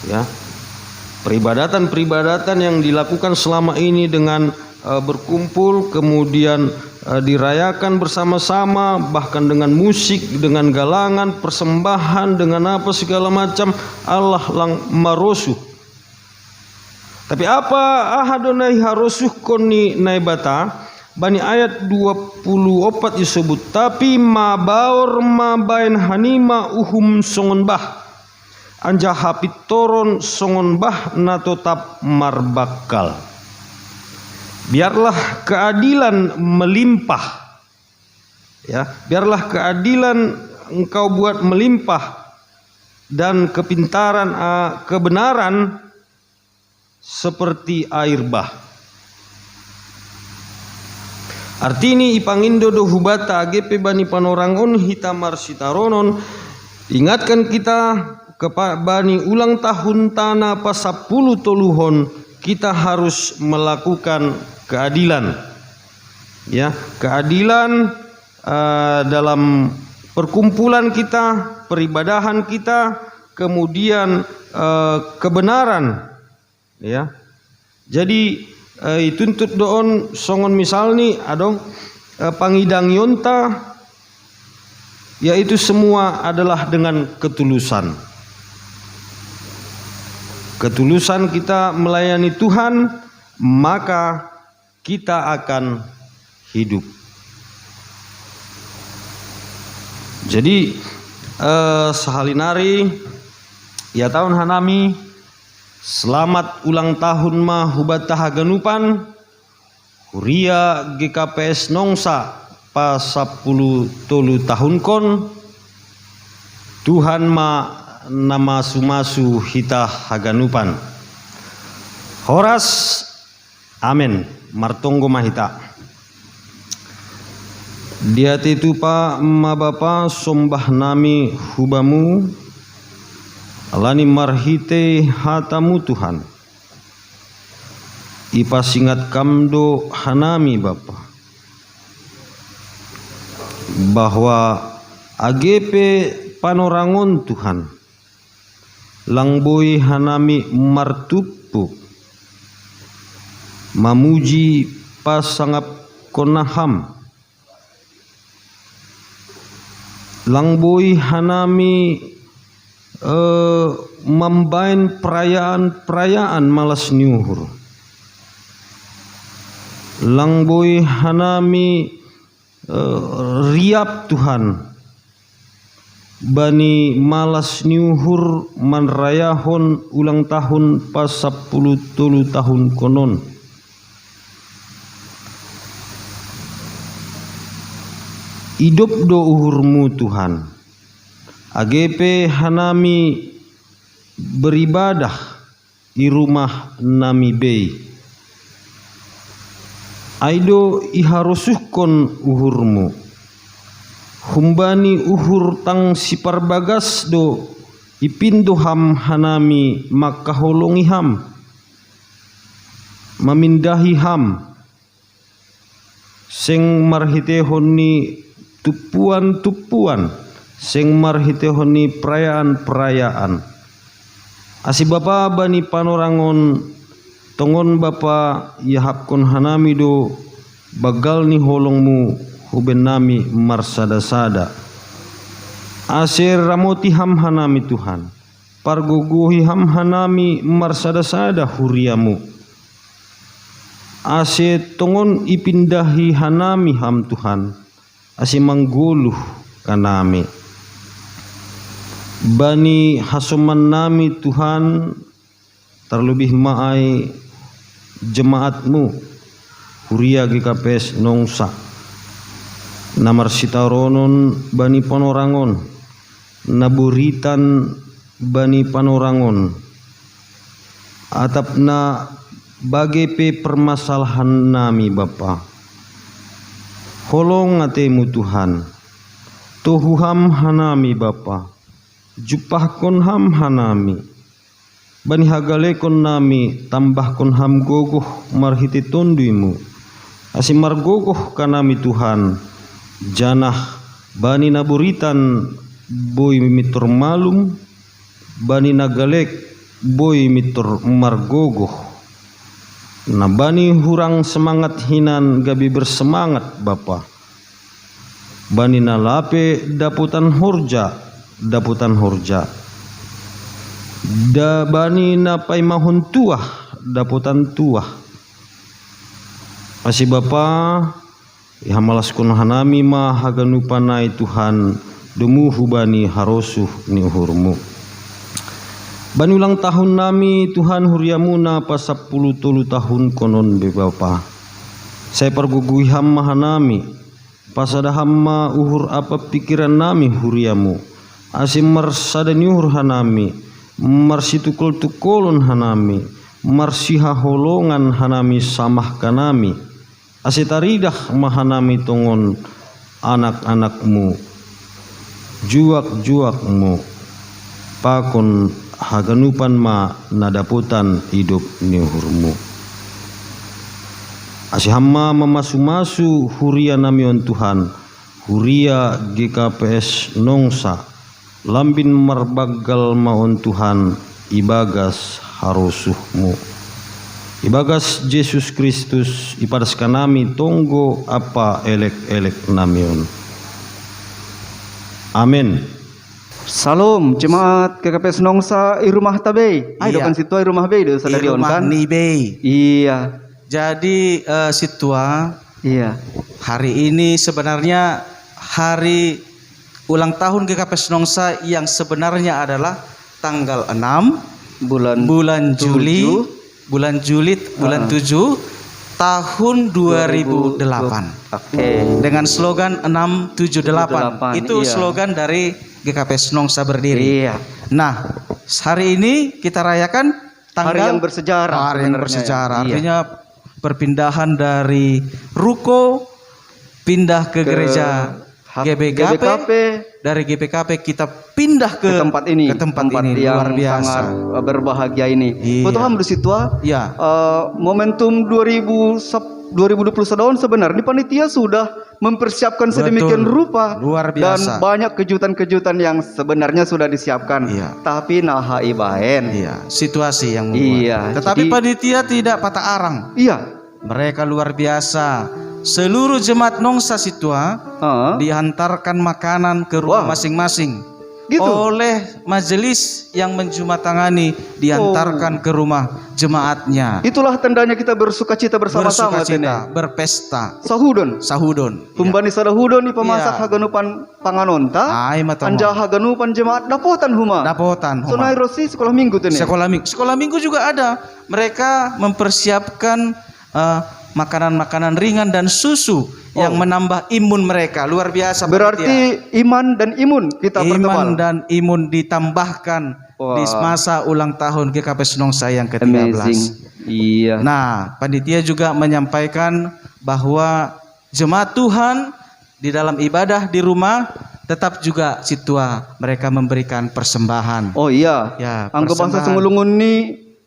ya, peribadatan yang dilakukan selama ini dengan berkumpul, kemudian dirayakan bersama-sama, bahkan dengan musik, dengan galangan, persembahan, dengan apa segala macam, Allah lang marosuh. Tapi apa ahadonai harosuh koni naibata? Bani ayat 24 disebut, tapi ma baor ma bain hanima uhum songon bah, anja hapit toron songon bah na tetap marbakal. Biarlah keadilan melimpah, ya, biarlah keadilan engkau buat melimpah, dan kepintaran kebenaran seperti air bah. Artini ipangindo do hubata agepe bani panorangon hitamar sitaronon, ingatkan kita bani ulang tahun tanah pasapulu toluhon, kita harus melakukan keadilan, ya, keadilan dalam perkumpulan kita, peribadahan kita, kemudian kebenaran, ya. Jadi tuntut doon songon misalni adong pangidang yonta, yaitu semua adalah dengan ketulusan. Ketulusan kita melayani Tuhan, maka kita akan hidup. Jadi sahalinari ya tahun hanami selamat ulang tahun ma hubata haganupan Huria GKPS Nongsa pa 10 tolu tahun kon Tuhan ma nama sumasu hita haganupan horas amen martonggo mahita dia itu pa ma bapa sombah nami hubamu alani marhite hatamu Tuhan, ipasingat kamdo hanami Bapa, bahwa agepe panorangon Tuhan, langboi hanami martupu, mamuji pasangap konaham, langboi hanami membain perayaan malas nyuhur, langboi hanami riap Tuhan, bani malas nyuhur manrayahon ulang tahun pas 10 tolu tahun konon. Hidup do uhurmu Tuhan, agepe hanami beribadah di rumah nami bei, aido iharosuhkon uhurmu, humbani uhur tang sipar bagas do ipindo ham hanami makaholongi ham, mamindahi ham, seng marhitehon ni tupuan-tupuan, seng marhitehoni perayaan-perayaan. Asi bapa bani panorangon tongon bapa yahapkon hanami do bagal ni holongmu huben nami marsada-sada. Asir ramoti ham hanami Tuhan, pargogohi ham hanami marsada-sada huriamu. Ase tongon ipindahi hanami ham Tuhan, ase mangguluh kanami. Bani hasuman nami Tuhan, terlebih maai jemaatmu Huria GKPS Nongsa, namar sitaronon bani panorangon, naburitan bani panorangon, atapna bagepe permasalahan nami Bapa, holong atemu Tuhan, tohuham hanami Bapa, jupahkon ham hanami, bani hagalekon nami, tambahkon ham gogoh marhiti tonduimu, Asim margogoh kanami Tuhan, janah bani naburitan boy mitur malum, bani nagalek boy mitur margogoh. Nah bani hurang semangat hinan gabi bersemangat Bapa. Bani nalape daputan horja, da bani napai mahun tuah, daputan tuah. Masih Bapa, ihamalas kun hanami ma haganupanai Tuhan dumuhu bani harosuh ni uhurmu. Bani ulang tahun nami Tuhan huriamuna pas 10 tahun konon be Bapa. Saya pergugui hamma hanami, pas ada hamma uhur apa pikiran nami huriamu. Asim marsadani uhur hanami, marsitukul tukolon hanami, marsiha holongan hanami samah kanami. Asitaridah mahanami tongon anak-anakmu, juak-juakmu, pakon haganupan ma nadaputan hidup niuhurmu. Asihamma memasu-masu huria namion Tuhan, huria GKPS Nongsa, lambin marbagal maon Tuhan, ibagas harosuhmu. Ibagas Yesus Kristus ipadas kanami tonggo apa elek-elek namion. Amin. Salam jemaat KKPS Nongsa irumah tabe. Ai dokan situa irumah be do sadarion Irumah kan. ni be. Iya. Jadi situa Iya. hari ini sebenarnya hari ulang tahun GKPS Nongsa yang sebenarnya adalah tanggal 6 bulan Juli 7 tahun 2008. Oke. Dengan slogan 678. Itu iya. slogan dari GKPS Nongsa berdiri. Iya. Nah, hari ini kita rayakan tanggal Hari yang bersejarah. Hari yang sebenarnya. bersejarah. Iya. Artinya perpindahan dari ruko pindah ke gereja GBKP. Dari GBKP kita pindah ke tempat ini, ke tempat ini yang luar biasa. sangat berbahagia ini. Iya. Tuhan bersitua. Ya. Momentum 2021 sebenarnya panitia sudah mempersiapkan sedemikian rupa. Luar Dan biasa. banyak kejutan-kejutan yang sebenarnya sudah disiapkan. Iya. Tapi naha ibaen. Iya, situasi yang membuat. Iya, Tetapi jadi- panitia tidak patah arang. Iya. Mereka luar biasa. Seluruh jemaat Nongsa Situa dihantarkan makanan ke rumah Wah. masing-masing. Gitu. Oleh majelis yang menjumatangani dihantarkan ke rumah jemaatnya. Itulah tandanya kita bersukacita bersama-sama. Bersukacita, berpesta. Sahudon. Iya. Pembani sadahudon ipamasak Iya. haganupan panganonta. Ai matongon. Anja haganupan jemaat dapotan huma. Dapotan huma. Sunai Rosi sekolah minggu tene. Sekolah minggu juga ada. Mereka mempersiapkan makanan-makanan ringan dan susu yang menambah imun mereka. Luar biasa. Berarti iman dan imun kita iman pertebal. dan imun ditambahkan di masa ulang tahun GKPS Nongsa yang ke-13. Amazing. Iya. Nah, panitia juga menyampaikan bahwa jemaat Tuhan di dalam ibadah di rumah tetap juga situa mereka memberikan persembahan. Oh iya. Ya, Anggo bangsa persembahan. sungulungun ni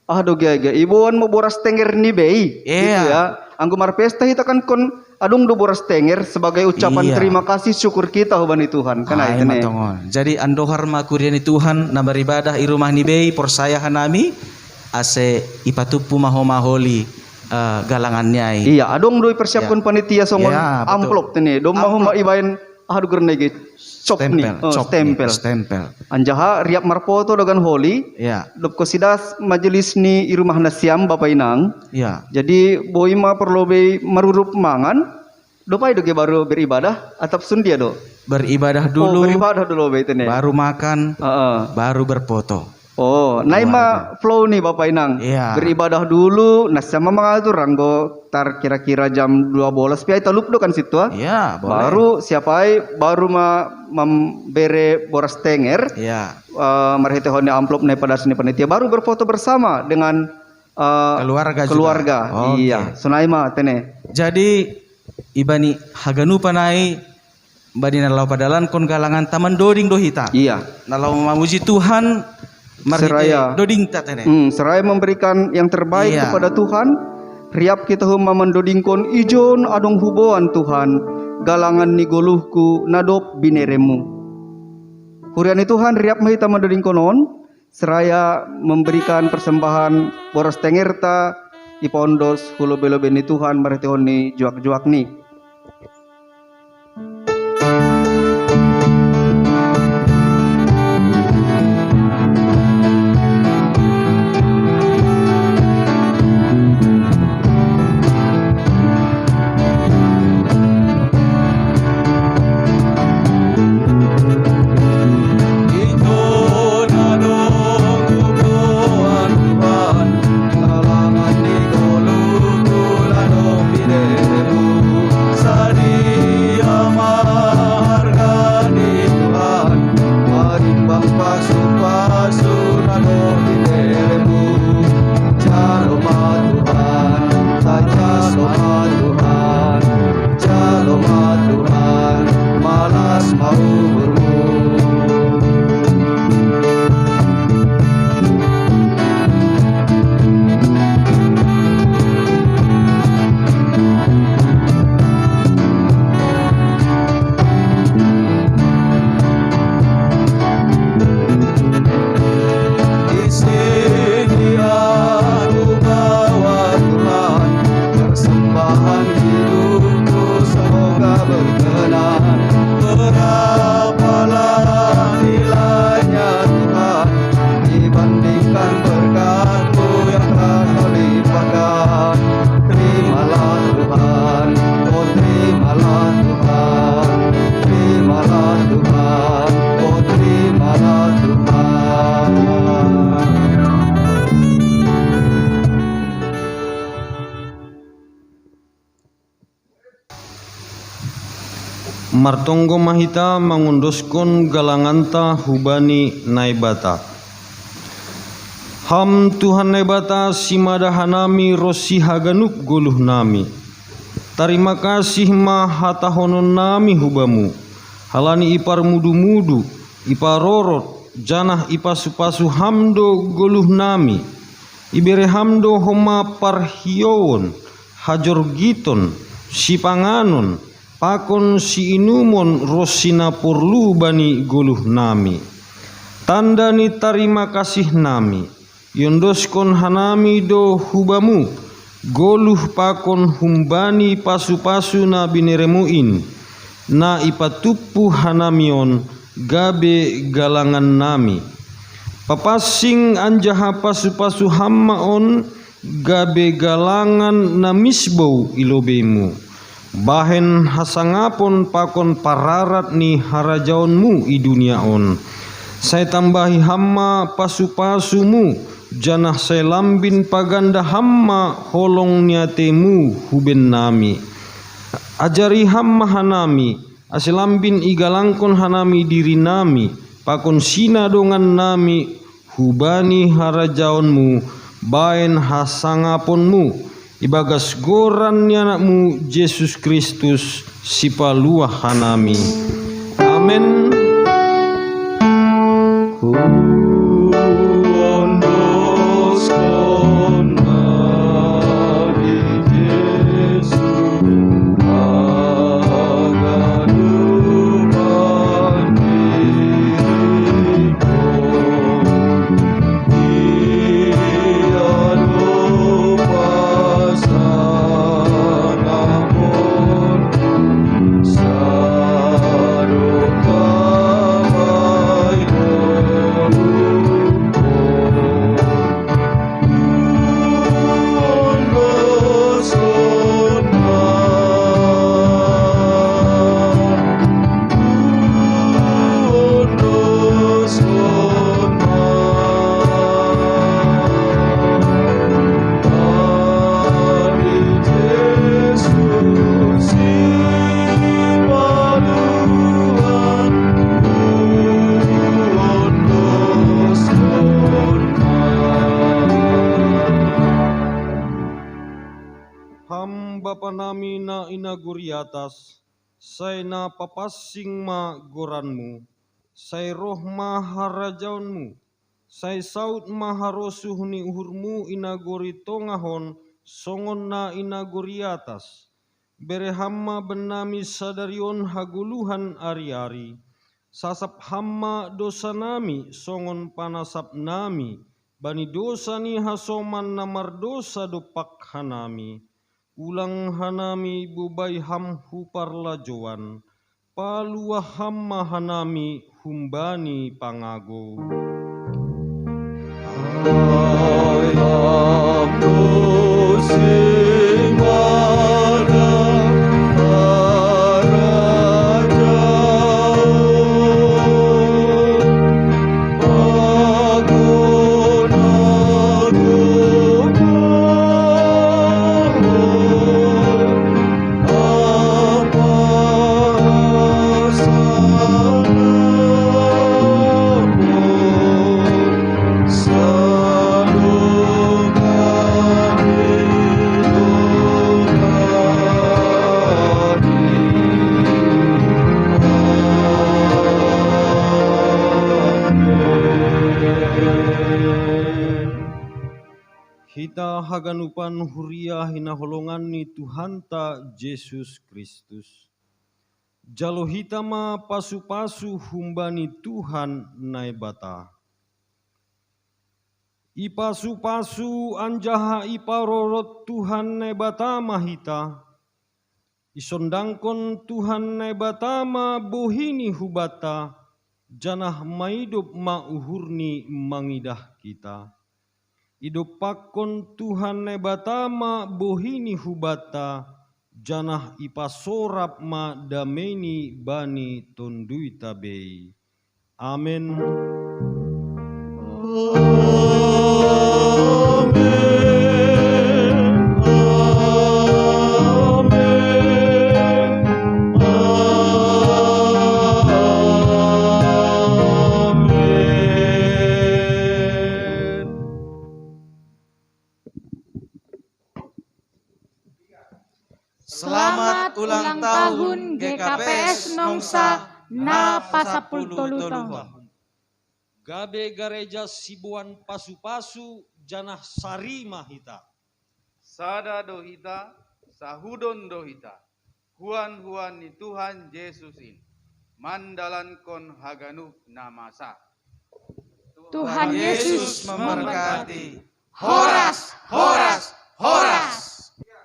aduh gaya ibuan mau boras tenger ni bei. Iya. Gitu ya. Anggo marpesta kita kan kon adung do boras tenger sebagai ucapan Iya. terima kasih syukur kita hubani Tuhan. Kan Ai itu nih. matongon. Jadi andohar makuriani Tuhan na beribadah i rumah ni bei porsaya hanami ase ipatupu maholi galangannya. Iya, adong do persiapkan panitia songon Ya, betul. amplop tene. Do mau ibain aduh gernege cop nih. Stempel. Anjaha riap marpoto dengan holi. Ya. Dop kosidas majelis ni i rumah nasiam Bapak Inang. Ya. Jadi boi ma perlu be marurup mangan. Dopai doge baru beribadah atap sun dia do. Beribadah Oh, dulu. beribadah dulu be tene. Baru makan, baru berfoto. Oh, naima flow nih Bapak Inang. Iya. Beribadah dulu, nah sama mengatur ranggo tar kira-kira jam 12 piai talup do kan situ. Iya, boleh. Baru siapai baru membere boras tenger. Iya. Marhete honde amplop naik pada seni panitia baru berfoto bersama dengan keluarga. Oke. Iya, sunaima tene. Jadi ibani haganu panai bani nalau padalan kon galangan taman doding dohita. Iya. Nalau memuji Tuhan Seraya doding tatene. Seraya memberikan yang terbaik Iya. kepada Tuhan Riap kita huma mendodingkon ijon adong huboan Tuhan, galangan ni goluhku nadop bineremu. Huriani Tuhan riap mahita mendodingkonon, seraya memberikan persembahan boros tengerta, ipondos hulo belo beni Tuhan maretihoni juak-juak ni. Martonggo mahita mangundoskan galanganta hubani naibata. Ham Tuhan naibata simadahanami rosi haganuk goluh nami. Terima kasih mahatahonon nami hubamu. Halani ipar mudu-mudu, iparorot, janah ipasupasu hamdo goluh nami. Ibere hamdo homa parhiowon, hajor giton, sipanganon, pakon si inumon rosina porlu bani goluh nami. Tanda ni terima kasih nami. Yondoskon hanami do hubamu. Goluh pakon humbani pasu-pasu na bineremuin. Na ipatupu hanamion gabe galangan nami. Papasing anjaha pasu-pasu hammaon gabe galangan na misbau ilobemu. Bahen hasangapon pakon pararat ni harajaonmu i duniaon. Saya tambahi hamma pasu-pasumu, janah saya lambin paganda hamma holong niatemu huben nami. Ajari hamma hanami, asilambin igalangkon hanami diri nami, pakon sina dongan nami hubani harajaonmu, bahen hasangaponmu. Ibagas goran ni anakmu Yesus Kristus sipaluah hanami. Amin. Bapa nami na inaguri atas, say na papasing ma goranmu, say roh ma harajaonmu, say saut ma harosuh ni uhurmu inaguri tongahon, songon na inaguriatas, bere hamma benami sadarion haguluhan ari-ari, sasap hamma dosa nami songon panasap nami, bani dosa ni hasoman namar dosa dopak hanami, ulang hanami bubai ham huparlajoan, paluah hamma hanami humbani pangago. Hita haganupan huria hinaholongan ni Tuhanta Yesus Kristus. Jalo hita ma pasu-pasu humbani Tuhan naibata. Ipasu-pasu anjaha iparorot Tuhan naibata mahita. Isondangkon Tuhan naibata ma bohini hubata. Janah maidup ma uhurni mangidah kita. Idopakon Tuhan nebatama bohini hubata, janah ipasorap ma dameni bani tondui tabei. Amin. Selamat ulang tahun GKPS Nongsa na pasapultoluh. Gabe gareja sibuan pasu-pasu janah sari mahita. Sada dohita, sahudon dohita, huan-huan ni Tuhan Yesusin, mandalan kon haganup namasa. Tuhan Yesus memberkati. Horas, horas, horas.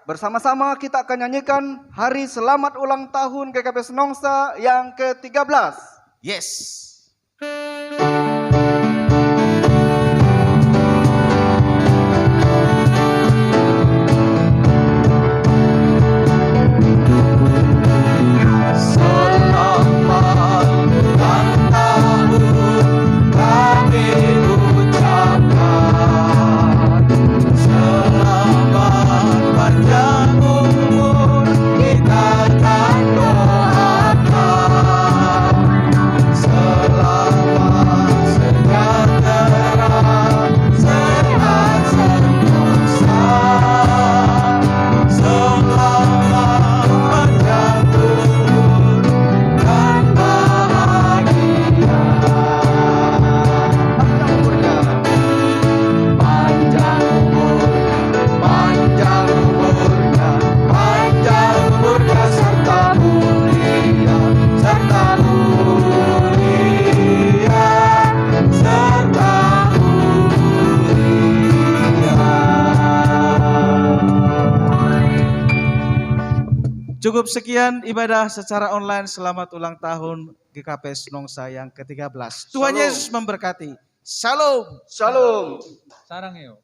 Bersama-sama kita akan nyanyikan Hari Selamat Ulang Tahun GKPS Nongsa yang ke-13. Yes. Cukup sekian ibadah secara online selamat ulang tahun GKPS Nongsa yang ke-13. Tuhan Yesus memberkati. Shalom. Shalom. Sarang yo.